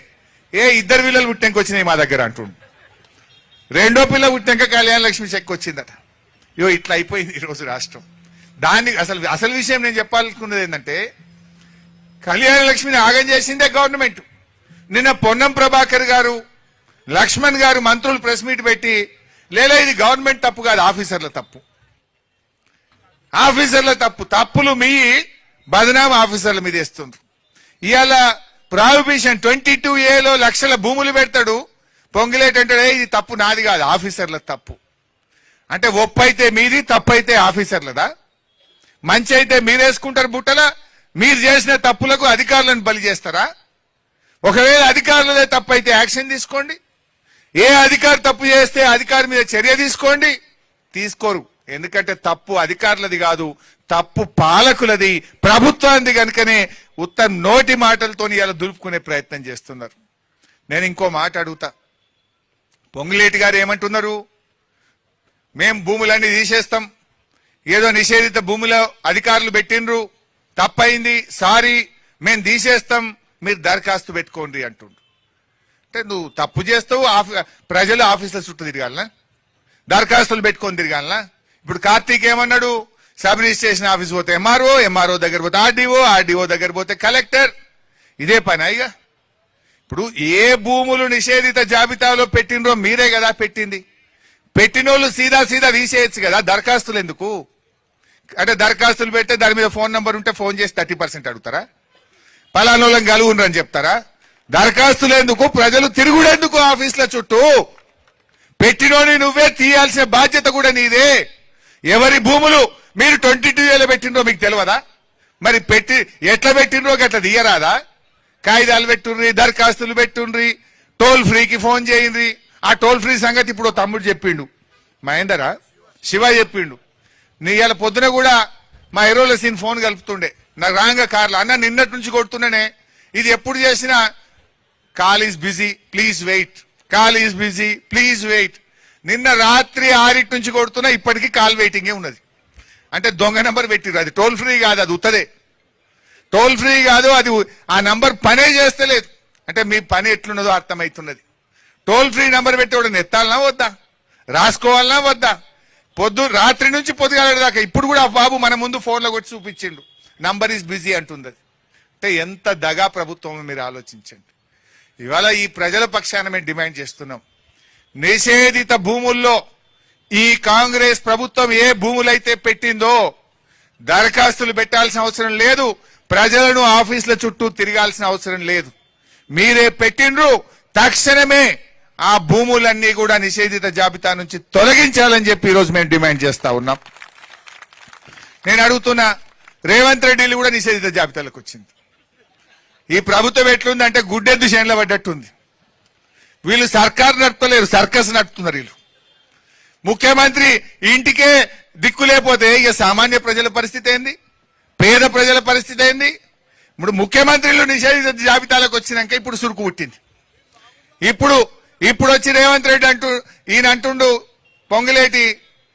2 పిల్లలు పుట్టినాక వచ్చినాయి మా దగ్గర అంటుండు. 2వ పిల్ల పుట్టినాక కళ్యాణ లక్ష్మి చెక్ వచ్చిందట. ఇట్లా అయిపోయింది ఈరోజు రాష్ట్రం. దాన్ని అసలు విషయం నేను చెప్పాలనుకున్నది ఏంటంటే, కళ్యాణ లక్ష్మిని ఆగం చేసిందే గవర్నమెంట్. నిన్న పొన్నం ప్రభాకర్ గారు, లక్ష్మణ్ గారు మంత్రులు ప్రెస్ మీట్ పెట్టి, లేదా ఇది గవర్నమెంట్ తప్పు కాదు, ఆఫీసర్ల తప్పు, ఆఫీసర్ల తప్పు, తప్పులు మీ బదనాం ఆఫీసర్ల మీద వేస్తుండ్రు. ఇవాళ ప్రాహిబిషన్ 22A లక్షల భూములు పెడతాడు, పొంగిలేటంటే ఇది తప్పు నాది కాదు, ఆఫీసర్ల తప్పు. అంటే ఒప్పు అయితే మీది, తప్పు అయితే ఆఫీసర్లదా? మంచి అయితే మీరేసుకుంటారు బుట్టలా? మీరు చేసిన తప్పులకు అధికారులను బలి చేస్తారా? ఒకవేళ అధికారులదే తప్పు అయితే యాక్షన్ తీసుకోండి. ఏ అధికారి తప్పు చేస్తే అధికారి మీద చర్య తీసుకోండి. తీసుకోరు. ఎందుకంటే తప్పు అధికారులది కాదు, తప్పు పాలకులది, ప్రభుత్వానికి. కనుకనే ఉత్తర నోటి మాటలతో ఇలా దులుపుకునే ప్రయత్నం చేస్తున్నారు. నేను ఇంకో మాట అడుగుతా. పొంగులేటి గారు ఏమంటున్నారు? మేం భూములన్నీ తీసేస్తాం, ఏదో నిషేధిత భూముల అధికారులు పెట్టిండ్రు, తప్పైంది, సారీ, మేం తీసేస్తాం, మీరు దరఖాస్తు పెట్టుకోండి అంటుండ్రు. అంటే నువ్వు తప్పు చేస్తావు, ప్రజలు ఆఫీసుల చుట్టూ తిరగాలనా? దరఖాస్తులు పెట్టుకొని తిరగాలనా? ఇప్పుడు కార్తీక్ ఏమన్నాడు? సబ్ రిజిస్ట్రేషన్ ఆఫీస్ పోతే ఎంఆర్ఓ దగ్గర పోతే ఆర్డీఓ దగ్గర పోతే కలెక్టర్. ఇదే పని ఇక. ఇప్పుడు ఏ భూములు నిషేధిత జాబితాలో పెట్టినరో మీరే కదా పెట్టింది. పెట్టినోళ్ళు సీదా తీసేయచ్చు కదా, దరఖాస్తులు ఎందుకు? అంటే దరఖాస్తులు పెడితే దాని మీద ఫోన్ నంబర్ ఉంటే ఫోన్ చేసి 30% అడుగుతారా? పలానోళ్ళని కలుగుండ్రు అని చెప్తారా? దరఖాస్తులు ఎందుకు? ప్రజలు తిరుగుడెందుకు ఆఫీసుల చుట్టూ? పెట్టినోని నువ్వే తీయాల్సిన బాధ్యత కూడా నీదే. ఎవరి భూములు మీరు 22A పెట్టినరో మీకు తెలియదా? మరి ఎట్లా పెట్టినరో అట్లా తీయరాదా? కాగితాలు పెట్టుండ్రి, దరఖాస్తులు పెట్టుండ్రి, టోల్ ఫ్రీకి ఫోన్ చేయండి. ఆ టోల్ ఫ్రీ సంగతి ఇప్పుడు తమ్ముడు చెప్పిండు, మహేందరా శివ చెప్పిండు. నీ ఇలా పొద్దున కూడా మా ఎరోల సీన్ ఫోన్ కలుపుతుండే, నాకు రాంగ కార్లు అన్న నిన్నటి నుంచి కొడుతున్నానే, ఇది ఎప్పుడు చేసినా call is busy please wait, call is busy please wait. నిన్న రాత్రి 6 నుంచి కొడుతున్నా, ఇప్పటికీ కాల్ వెయిటింగే ఉన్నది. అంటే దొంగ నంబర్ పెట్టిరు, అది టోల్ ఫ్రీ కాదు, అది ఉత్తదే. టోల్ ఫ్రీ కాదు, అది ఆ నంబర్ పనే చేస్తలేదు. అంటే మీ పని ఎట్లున్నదో అర్థమవుతున్నది. టోల్ ఫ్రీ నంబర్ పెట్టేవాడు ఎత్తాలనా వద్దా, రాసుకోవాలనా వద్దా? రాత్రి నుంచి పొద్దుగాల దాకా ఇప్పుడు కూడా బాబు మన ముందు ఫోన్లో కొట్టి చూపించిండు, నంబర్ ఈజ్ బిజీ అంటుంది. అంటే ఎంత దగా ప్రభుత్వం మీరు ఆలోచించండి. ఇవాళ ఈ ప్రజల పక్షాన మేము డిమాండ్ చేస్తున్నాం, నిషేధిత భూముల్లో ఈ కాంగ్రెస్ ప్రభుత్వం ఏ భూములైతే పెట్టిందో దరఖాస్తులు పెట్టాల్సిన అవసరం లేదు, ప్రజలను ఆఫీసుల చుట్టూ తిరగాల్సిన అవసరం లేదు. మీరే పెట్టిండ్రు, తక్షణమే ఆ భూములన్నీ కూడా నిషేధిత జాబితా నుంచి తొలగించాలని చెప్పి ఈరోజు మేము డిమాండ్ చేస్తా ఉన్నాం. నేను అడుగుతున్నా, రేవంత్ రెడ్డిలు కూడా నిషేధిత జాబితాలకు వచ్చింది. ఈ ప్రభుత్వం ఎట్లుందంటే గుడ్డెద్దు చేనులో పడ్డట్టుంది. వీళ్ళు సర్కారు నడుపుతలేరు, సర్కస్ నడుపుతున్నారు వీళ్ళు. ముఖ్యమంత్రి ఇంటికే దిక్కు లేకపోతే ఇక సామాన్య ప్రజల పరిస్థితి ఏంది, పేద ప్రజల పరిస్థితి ఏంది? ఇప్పుడు ముఖ్యమంత్రులు నిషేధిత జాబితాలకు వచ్చినాక ఇప్పుడు సురుకు పుట్టింది. ఇప్పుడు వచ్చి రేవంత్ రెడ్డి ఈయన అంటుండు, పొంగులేటి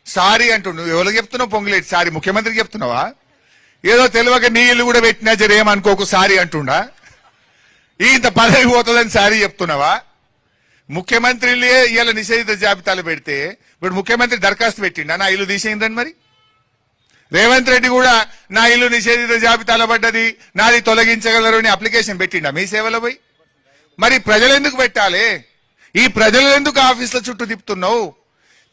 సారీ అంటుండు. ఎవరికి చెప్తున్నావు పొంగులేటి సారీ? ముఖ్యమంత్రికి చెప్తున్నావా? ఏదో తెలియక నీళ్లు కూడా పెట్టినా జరేమనుకోకు సారీ అంటుండా? ఇంత పదవి పోతుందని సారీ చెప్తున్నావా? ముఖ్యమంత్రులే ఇలా నిషేధిత జాబితాలు పెడితే ఇప్పుడు ముఖ్యమంత్రి దరఖాస్తు పెట్టిండా నా ఇల్లు తీసేయండి? మరి రేవంత్ రెడ్డి కూడా నా ఇల్లు నిషేధిత జాబితాలో పడ్డది, నాది తొలగించగలరు అని అప్లికేషన్ పెట్టిండా మీ సేవలో పోయి? మరి ప్రజలు ఎందుకు పెట్టాలి? ఈ ప్రజలు ఎందుకు ఆఫీసుల చుట్టూ తిప్పుతున్నావు?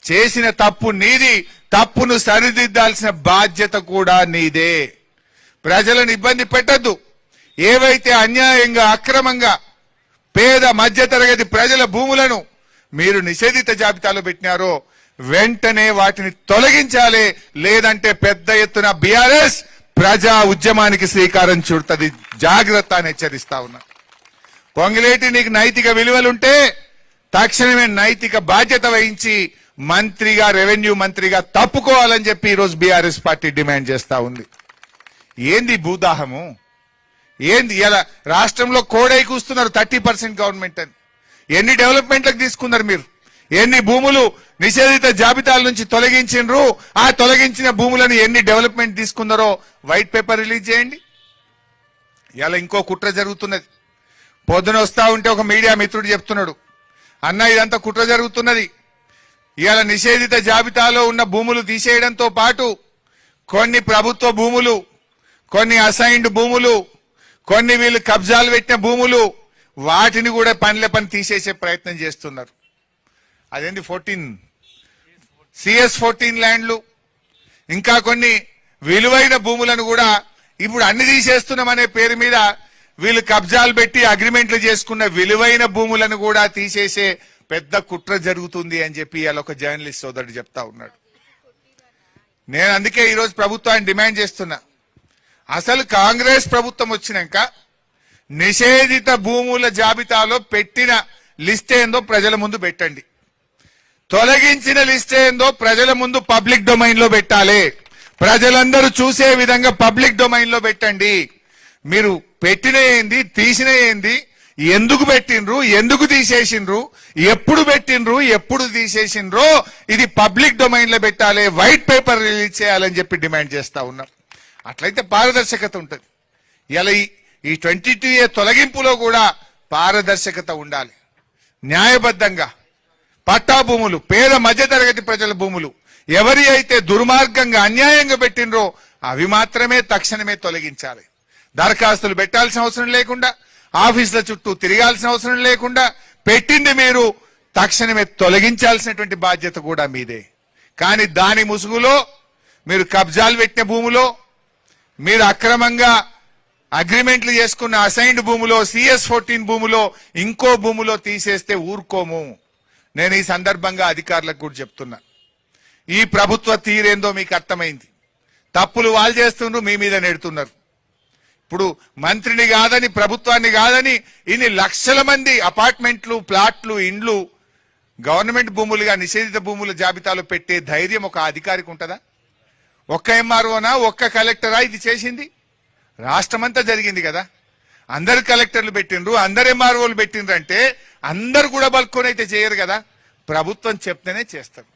చేసిన తప్పు నీది, తప్పును సరిదిద్దాల్సిన బాధ్యత కూడా నీదే. ప్రజలను ఇబ్బంది పెట్టద్దు. ఏవైతే అన్యాయంగా అక్రమంగా పేద మధ్యతరగతి ప్రజల భూములను మీరు నిషేధిత జాబితాలో పెట్టినారో వెంటనే వాటిని తొలగించాలి. లేదంటే పెద్ద ఎత్తున బీఆర్ఎస్ ప్రజా ఉద్యమానికి శ్రీకారం చుడుతుంది. జాగ్రత్త అని హెచ్చరిస్తా ఉన్నా. పొంగిలేటి నీకు నైతిక విలువలుంటే తక్షణమే నైతిక బాధ్యత వహించి మంత్రిగా, రెవెన్యూ మంత్రిగా తప్పుకోవాలని చెప్పి ఈరోజు బీఆర్ఎస్ పార్టీ డిమాండ్ చేస్తా ఉంది. ఏంది భూదాహము? ఏంది ఇలా రాష్ట్రంలో కోడై కూస్తున్నారు 30% గవర్నమెంట్ అని. ఎన్ని డెవలప్మెంట్లకు తీసుకున్నారు మీరు? ఎన్ని భూములు నిషేధిత జాబితాల నుంచి తొలగించిండ్రు? ఆ తొలగించిన భూములను ఎన్ని డెవలప్మెంట్ తీసుకున్నారో వైట్ పేపర్ రిలీజ్ చేయండి. ఇలా ఇంకో కుట్ర జరుగుతున్నది. పొద్దున వస్తా ఉంటే ఒక మీడియా మిత్రుడు చెప్తున్నాడు, అన్న ఇదంతా కుట్ర జరుగుతున్నది. ఇవాళ నిషేధిత జాబితాలో ఉన్న భూములు తీసేయడంతో పాటు కొన్ని ప్రభుత్వ భూములు, కొన్ని అసైన్డ్ భూములు, కొన్ని వీళ్ళు కబ్జాలు పెట్టిన భూములు, వాటిని కూడా పనిల పని తీసేసే ప్రయత్నం చేస్తున్నారు. అదేంటి 14 CS14 ల్యాండ్లు, ఇంకా కొన్ని విలువైన భూములను కూడా ఇప్పుడు అన్ని తీసేస్తున్నామనే పేరు మీద వీళ్ళు కబ్జాలు పెట్టి అగ్రిమెంట్లు చేసుకున్న విలువైన భూములను కూడా తీసేసే పెద్ద కుట్ర జరుగుతుంది అని చెప్పి ఇవాళ ఒక జర్నలిస్ట్ సోదరుడు చెప్తా ఉన్నాడు. నేను అందుకే ఈరోజు ప్రభుత్వాన్ని డిమాండ్ చేస్తున్నా, అసలు కాంగ్రెస్ ప్రభుత్వం వచ్చినాక నిషేధిత భూముల జాబితాలో పెట్టిన లిస్ట్ ఏందో ప్రజల ముందు పెట్టండి. తొలగించిన లిస్ట్ ఏందో ప్రజల ముందు పబ్లిక్ డొమైన్ లో పెట్టాలి. ప్రజలందరూ చూసే విధంగా పబ్లిక్ డొమైన్ లో పెట్టండి. మీరు పెట్టిన ఏంది, తీసిన ఏంది, ఎందుకు పెట్టిండ్రు, ఎందుకు తీసేసిండ్రు, ఎప్పుడు పెట్టిండ్రు, ఎప్పుడు తీసేసిండ్రో ఇది పబ్లిక్ డొమైన్ లో పెట్టాలి. వైట్ పేపర్ రిలీజ్ చేయాలని చెప్పి డిమాండ్ చేస్తా ఉన్నారు. అట్లయితే పారదర్శకత ఉంటుంది. ఇలా ఈ 22A తొలగింపులో కూడా పారదర్శకత ఉండాలి. న్యాయబద్ధంగా పట్టా భూములు, పేద మధ్యతరగతి ప్రజల భూములు ఎవరి అయితే దుర్మార్గంగా అన్యాయంగా పెట్టినరో అవి మాత్రమే తక్షణమే తొలగించాలి. దరఖాస్తులు పెట్టాల్సిన అవసరం లేకుండా, ఆఫీసుల చుట్టూ తిరగాల్సిన అవసరం లేకుండా పెట్టింది మీరు తక్షణమే తొలగించాల్సినటువంటి బాధ్యత కూడా మీదే. కానీ దాని ముసుగులో మీరు కబ్జాలు పెట్టిన భూములో, మీరు అక్రమంగా అగ్రిమెంట్లు చేసుకున్న అసైన్డ్ భూములో, CS14 భూములో, ఇంకో భూములో తీసేస్తే ఊరుకోము. నేను ఈ సందర్భంగా అధికారులకు కూడా చెప్తున్నా, ఈ ప్రభుత్వ తీరేందో మీకు అర్థమైంది. తప్పులు వాళ్ళు చేస్తున్నారు, మీ మీద నెడుతున్నారు. ఇప్పుడు మంత్రిని కాదని, ప్రభుత్వాన్ని కాదని ఇన్ని లక్షల మంది అపార్ట్మెంట్లు, ప్లాట్లు, ఇండ్లు గవర్నమెంట్ భూములుగా నిషేధిత భూముల జాబితాలో పెట్టే ధైర్యం ఒక అధికారికి ఉంటుందా? ఒక్క MROనా, ఒక్క కలెక్టరా ఇది చేసింది? రాష్ట్రమంతా జరిగింది కదా. అందరు కలెక్టర్లు పెట్టిండ్రు, అందరు MROలు పెట్టిండ్రు అంటే అందరు కూడా బల్కొని అయితే చేయరు కదా. ప్రభుత్వం చెప్తేనే చేస్తారు.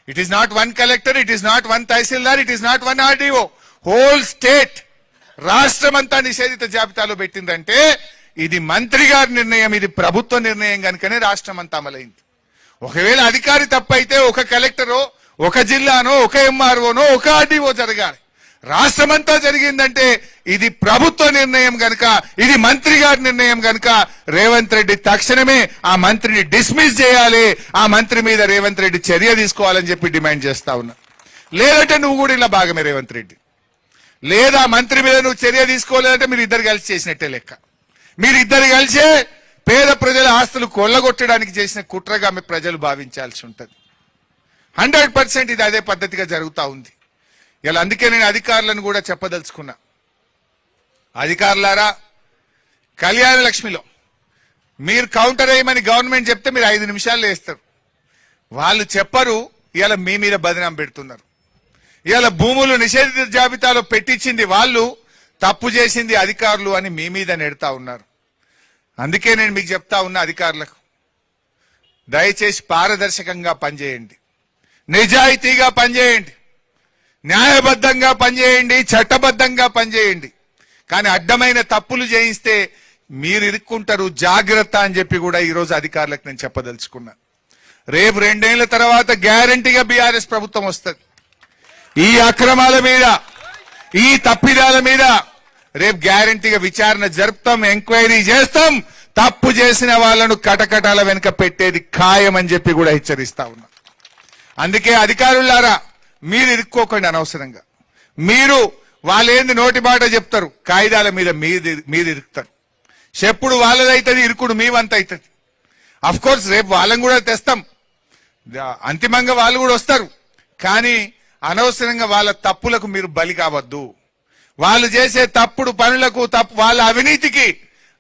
It is not one collector, it is not one tahsildar, it is not one RDO. Whole state, రాష్ట్రమంతా నిషేధిత జాబితాలో పెట్టిందంటే ఇది మంత్రి గారి నిర్ణయం, ఇది ప్రభుత్వ నిర్ణయం కనుకనే రాష్ట్రం అంతా అమలైంది. ఒకవేళ అధికారి తప్పైతే ఒక కలెక్టరో, ఒక జిల్లానో, ఒక MROనో, ఒక RDO జరగాలి. రాష్ట్రమంతా జరిగిందంటే ఇది ప్రభుత్వ నిర్ణయం గనుక, ఇది మంత్రి గారి నిర్ణయం గనుక రేవంత్ రెడ్డి తక్షణమే ఆ మంత్రిని డిస్మిస్ చేయాలి. ఆ మంత్రి మీద రేవంత్ రెడ్డి చర్య తీసుకోవాలని చెప్పి డిమాండ్ చేస్తా ఉన్నా. లేదంటే నువ్వు కూడా ఇలా భాగమే రేవంత్ రెడ్డి. లేదా మంత్రి మీద నువ్వు చర్య తీసుకోలేదంటే మీరు ఇద్దరు కలిసి చేసినట్టే లెక్క. మీరు ఇద్దరు కలిసే పేద ప్రజల ఆస్తులు కొల్లగొట్టడానికి చేసిన కుట్రగా ప్రజలు భావించాల్సి ఉంటుంది. 100% ఇది అదే పద్ధతిగా జరుగుతూ ఉంది. ఇలా అందుకే నేను అధికారులను కూడా చెప్పదలుచుకున్నా, అధికారులారా, కళ్యాణ లక్ష్మిలో మీరు కౌంటర్ వేయమని గవర్నమెంట్ చెప్తే మీరు 5 నిమిషాల్లో వేస్తారు. వాళ్ళు చెప్పరు, ఇలా మీ మీద బదనాం పెడుతున్నారు. ఇలా భూములు నిషేధిత జాబితాలో పెట్టించింది వాళ్ళు, తప్పు చేసింది అధికారులు అని మీ మీద నెడతా ఉన్నారు. అందుకే నేను మీకు చెప్తా ఉన్నా, అధికారులకు దయచేసి పారదర్శకంగా పనిచేయండి, నిజాయితీగా పనిచేయండి, న్యాయబద్ధంగా పనిచేయండి, చట్టబద్ధంగా పనిచేయండి. కానీ అడ్డమైన తప్పులు చేయిస్తే మీరు ఇరుక్కుంటారు, జాగ్రత్త అని చెప్పి కూడా ఈరోజు అధికారులకు నేను చెప్పదలుచుకున్నా. రేపు 2 ఏళ్ల తర్వాత గ్యారంటీగా బీఆర్ఎస్ ప్రభుత్వం వస్తుంది. ఈ అక్రమాల మీద, ఈ తప్పిదాల మీద రేపు గ్యారంటీగా విచారణ జరుపుతాం, ఎంక్వైరీ చేస్తాం. తప్పు చేసిన వాళ్ళను కటకటాల వెనుక పెట్టేది ఖాయం అని చెప్పి కూడా హెచ్చరిస్తా ఉన్నా. అందుకే అధికారులారా, మీరు ఇరుక్కోకండి అనవసరంగా. మీరు వాళ్ళేంది నోటి మాట చెప్తారు, కాయిదాల మీద మీరు ఇరుకుతారు. చెప్పుడు వాళ్ళదైతుంది, ఇరుకుడు మీ వంత అవుతుంది. అఫ్ కోర్స్ రేపు వాళ్ళని కూడా తెస్తాం. అంతిమంగా వాళ్ళు కూడా వస్తారు. కానీ అనవసరంగా వాళ్ళ తప్పులకు మీరు బలి కావద్దు. వాళ్ళు చేసే తప్పుడు పనులకు వాళ్ళ అవినీతికి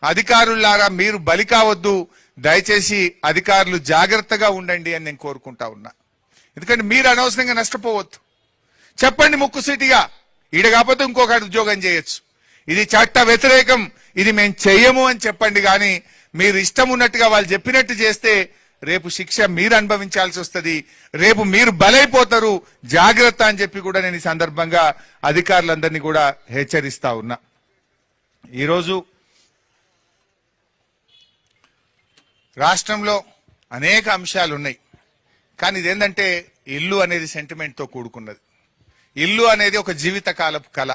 అధికారులారా మీరు బలి కావద్దు. దయచేసి అధికారులు జాగ్రత్తగా ఉండండి అని నేను కోరుకుంటా ఉన్నా. ఎందుకంటే మీరు అనవసరంగా నష్టపోవద్దు. చెప్పండి ముక్కుసూటిగా, ఈడ కాకపోతే ఇంకొక ఉద్యోగం చేయొచ్చు, ఇది చట్ట వ్యతిరేకం, ఇది మేము చెయ్యము అని చెప్పండి. కానీ మీరు ఇష్టం ఉన్నట్టుగా వాళ్ళు చెప్పినట్టు చేస్తే రేపు శిక్ష మీరు అనుభవించాల్సి వస్తుంది, రేపు మీరు బలైపోతారు. జాగ్రత్త అని చెప్పి కూడా నేను ఈ సందర్భంగా అధికారులందరినీ కూడా హెచ్చరిస్తా ఉన్నా. ఈరోజు రాష్ట్రంలో అనేక అంశాలు ఉన్నాయి. కానీ ఇదేంటంటే ఇల్లు అనేది సెంటిమెంట్తో కూడుకున్నది. ఇల్లు అనేది ఒక జీవితకాలపు కళ.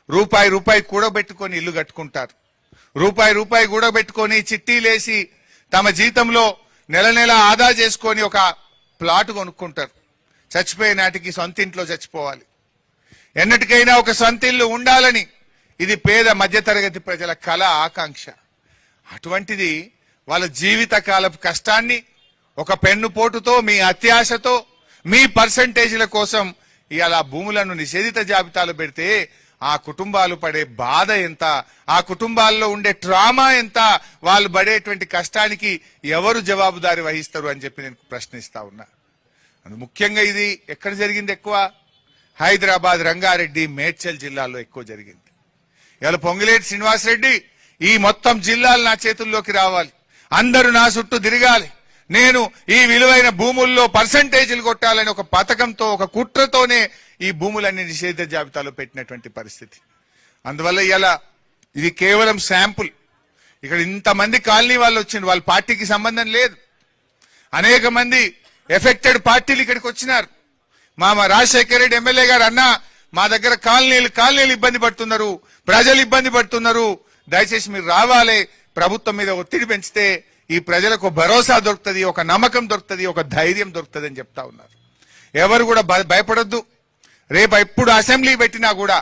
రూపాయి రూపాయి కూడబెట్టుకొని ఇల్లు కట్టుకుంటారు. రూపాయి రూపాయి కూడబెట్టుకొని చిట్టీలేసి తమ జీతంలో నెల నెల ఆదా చేసుకొని ఒక ప్లాట్ కొనుక్కుంటారు. చచ్చిపోయే నాటికి సొంత ఇంట్లో చచ్చిపోవాలి. ఎన్నటికైనా ఒక సొంత ఇల్లు ఉండాలని ఇది పేద మధ్యతరగతి ప్రజల కళ, ఆకాంక్ష. అటువంటిది వాళ్ళ జీవితకాలపు కష్టాన్ని ఒక పెన్నుపోటుతో, మీ అత్యాశతో, మీ పర్సంటేజీల కోసం ఇలా భూములను నిషేధిత జాబితాలో పెడితే ఆ కుటుంబాలు పడే బాధ ఎంత, ఆ కుటుంబాల్లో ఉండే ట్రామా ఎంత, వాళ్ళు పడేటువంటి కష్టానికి ఎవరు జవాబుదారి వహిస్తారు అని చెప్పి నేను ప్రశ్నిస్తా ఉన్నా. ముఖ్యంగా ఇది ఎక్కడ జరిగింది? ఎక్కువ హైదరాబాద్, రంగారెడ్డి, మేడ్చల్ జిల్లాల్లో ఎక్కువ జరిగింది. ఇవాళ పొంగులేటి శ్రీనివాసరెడ్డి ఈ మొత్తం జిల్లాలు నా చేతుల్లోకి రావాలి, అందరూ నా చుట్టూ తిరగాలి, నేను ఈ విలువైన భూముల్లో పర్సంటేజీలు కొట్టాలని ఒక పథకంతో, ఒక కుట్రతోనే ఈ భూములన్నీ నిషేధిత జాబితాలో పెట్టినటువంటి పరిస్థితి. అందువల్ల ఇలా ఇది కేవలం శాంపుల్. ఇక్కడ ఇంతమంది కాలనీ వాళ్ళు వచ్చిండ్రు, వాళ్ళ పార్టీకి సంబంధం లేదు. అనేక మంది ఎఫెక్టెడ్ పార్టీలు ఇక్కడికి వచ్చినారు. మా రాజశేఖర రెడ్డి ఎమ్మెల్యే గారు అన్నా, మా దగ్గర కాలనీలు ఇబ్బంది పడుతున్నారు, ప్రజలు ఇబ్బంది పడుతున్నారు, దయచేసి మీరు రావాలి, ప్రభుత్వం మీద ఒత్తిడి పెంచితే ఈ ప్రజలకు భరోసా దొరుకుతుంది, ఒక నమ్మకం దొరుకుతుంది, ఒక ధైర్యం దొరుకుతుంది అని చెప్తా ఉన్నారు. ఎవరు కూడా భయపడొద్దు. రేపు ఎప్పుడు అసెంబ్లీ పెట్టినా కూడా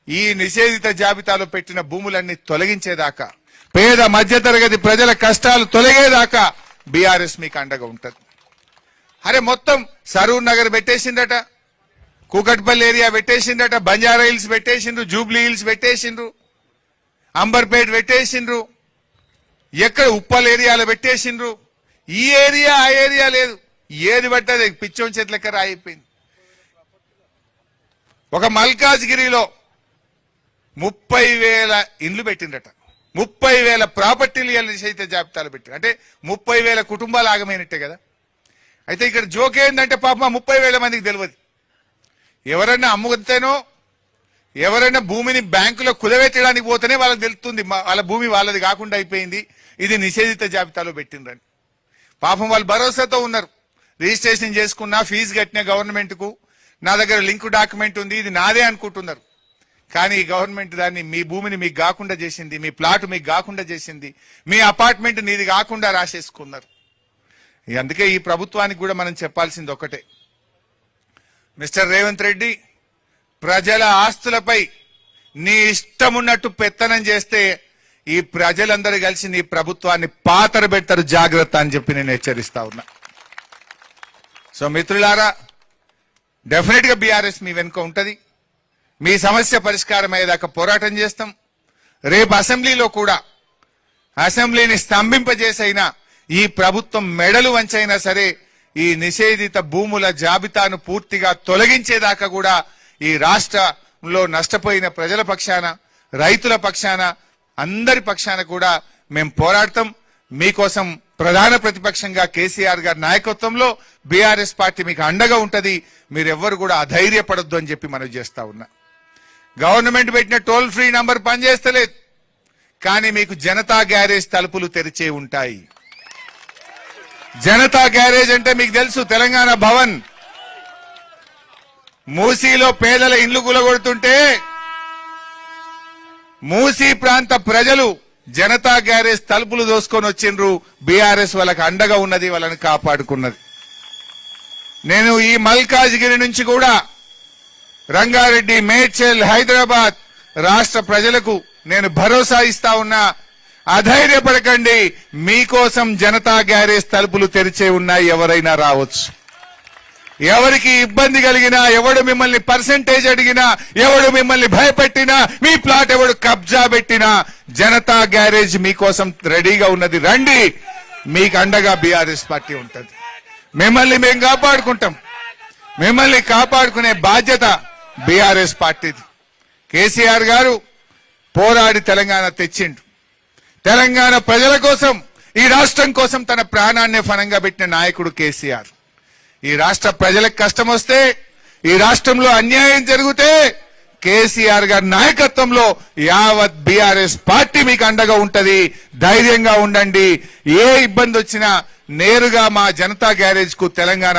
ఈ నిషేధిత జాబితాలో పెట్టిన భూములన్నీ తొలగించేదాకా, పేద మధ్యతరగతి ప్రజల కష్టాలు తొలగేదాకా బీఆర్ఎస్ మీకు అండగా ఉంటుంది. అరే మొత్తం సరూర్ నగర్ పెట్టేసిందట, కూకట్పల్లి ఏరియా పెట్టేసిందట, బంజారా హిల్స్ పెట్టేసిండ్రు, జూబ్లీ హిల్స్ పెట్టేసిండ్రు, అంబర్పేట్ పెట్టేసిండ్రు, ఎక్కడ ఉప్పల్ ఏరియాలో పెట్టేసిండ్రు. ఈ ఏరియా ఆ ఏరియా లేదు, ఏది పట్టది పిచ్చోని చేతులెక్క రాయిపోయింది. ఒక మల్కాజ్గిరిలో 30,000 ఇండ్లు పెట్టిండట, 30,000 ప్రాపర్టీలు నిషేధిత జాబితాలు పెట్టారు. అంటే 30,000 కుటుంబాలు ఆగమైనట్టే కదా. అయితే ఇక్కడ జోక్ ఏంటంటే పాపం 30,000 మందికి తెలియదు. ఎవరన్నా అమ్ముతేనో, ఎవరైనా భూమిని బ్యాంకులో కుదవెట్టడానికి పోతేనే వాళ్ళకి తెలుస్తుంది వాళ్ళ భూమి వాళ్ళది కాకుండా అయిపోయింది, ఇది నిషేధిత జాబితాలో పెట్టిండ్రని. పాపం వాళ్ళు భరోసాతో ఉన్నారు. రిజిస్ట్రేషన్ చేసుకున్నా, ఫీజు కట్టిన గవర్నమెంట్ కు, నా దగ్గర లింక్ డాక్యుమెంట్ ఉంది, ఇది నాదే అనుకుంటున్నారు. కానీ ఈ గవర్నమెంట్ దాన్ని మీ భూమిని మీకు కాకుండా చేసింది, మీ ప్లాట్ మీకు కాకుండా చేసింది, మీ అపార్ట్మెంట్ నీది కాకుండా రాసేసుకున్నారు. అందుకే ఈ ప్రభుత్వానికి కూడా మనం చెప్పాల్సింది ఒకటే, మిస్టర్ రేవంత్ రెడ్డి, ప్రజల ఆస్తులపై నీ ఇష్టమున్నట్టు పెత్తనం చేస్తే ఈ ప్రజలందరూ కలిసి నీ ప్రభుత్వాన్ని పాతర పెడతారు, జాగ్రత్త అని చెప్పి నేను హెచ్చరిస్తా ఉన్నా. సో మిత్రులారా, డెఫినెట్ గా బీఆర్ఎస్ మీ వెనుక ఉంటది. మీ సమస్య పరిష్కారం అయ్యేదాకా పోరాటం చేస్తాం. రేపు అసెంబ్లీలో కూడా అసెంబ్లీని స్తంభింపజేసైనా, ఈ ప్రభుత్వం మెడలు వంచైనా సరే ఈ నిషేధిత భూముల జాబితాను పూర్తిగా తొలగించేదాకా కూడా ఈ రాష్ట్రంలో నష్టపోయిన ప్రజల పక్షాన, రైతుల పక్షాన, అందరి పక్షాన కూడా మేము పోరాడతాం. మీకోసం ప్రధాన ప్రతిపక్షంగా కేసీఆర్ గారి నాయకత్వంలో బీఆర్ఎస్ పార్టీ మీకు అండగా ఉంటది. మీరెవ్వరు కూడా అధైర్యపడొద్దు అని చెప్పి మనం చేస్తా ఉన్నా. గవర్నమెంట్ పెట్టిన టోల్ ఫ్రీ నంబర్ పనిచేస్తలేదు, కానీ మీకు జనతా గ్యారేజ్ తలుపులు తెరిచే ఉంటాయి. జనతా గ్యారేజ్ అంటే మీకు తెలుసు, తెలంగాణ భవన్ మూసీలో పేదల ఇండ్లు కూలగొడుతుంటే మూసీ ప్రాంత ప్రజలు జనతా గ్యారేజ్ తలుపులు దోసుకొని వచ్చిండ్రు. బీఆర్ఎస్ వాళ్ళకి అండగా ఉన్నది, వాళ్ళని కాపాడుకున్నది. నేను ఈ మల్కాజ్గిరి నుంచి కూడా రంగారెడ్డి, మేడ్చల్, హైదరాబాద్ రాష్ట్ర ప్రజలకు నేను భరోసా ఇస్తా ఉన్నా. అధైర్యపడకండి, మీకోసం జనతా గ్యారేజ్ తలుపులు తెరిచే ఉన్నాయి, ఎవరైనా రావచ్చు. ఎవరికి ఇబ్బంది కలిగినా, ఎవడు మిమ్మల్ని పర్సెంటేజ్ అడిగినా, ఎవడు మిమ్మల్ని భయపెట్టినా, మీ ప్లాట్ ఎవడు కబ్జా పెట్టినా జనతా గ్యారేజ్ మీకోసం రెడీగా ఉన్నది. రండి, మీకు అండగా బీఆర్ఎస్ పార్టీ ఉంటుంది. మిమ్మల్ని మేము కాపాడుకుంటాం. మిమ్మల్ని కాపాడుకునే బాధ్యత బీఆర్ఎస్ పార్టీది. కేసీఆర్ గారు పోరాడి తెలంగాణ తెచ్చిండు. తెలంగాణ ప్రజల కోసం, ఈ రాష్ట్రం కోసం తన ప్రాణాన్ని ఫలంగా పెట్టిన నాయకుడు కేసీఆర్. ఈ రాష్ట్ర ప్రజలకు కష్టం వస్తే, ఈ రాష్ట్రంలో అన్యాయం జరిగితే కేసీఆర్ గారి నాయకత్వంలో యావత్ బీఆర్ఎస్ పార్టీ మీకు అండగా ఉంటది. ధైర్యంగా ఉండండి. ఏ ఇబ్బంది వచ్చినా నేరుగా మా జనతా గ్యారేజ్ కు తెలంగాణ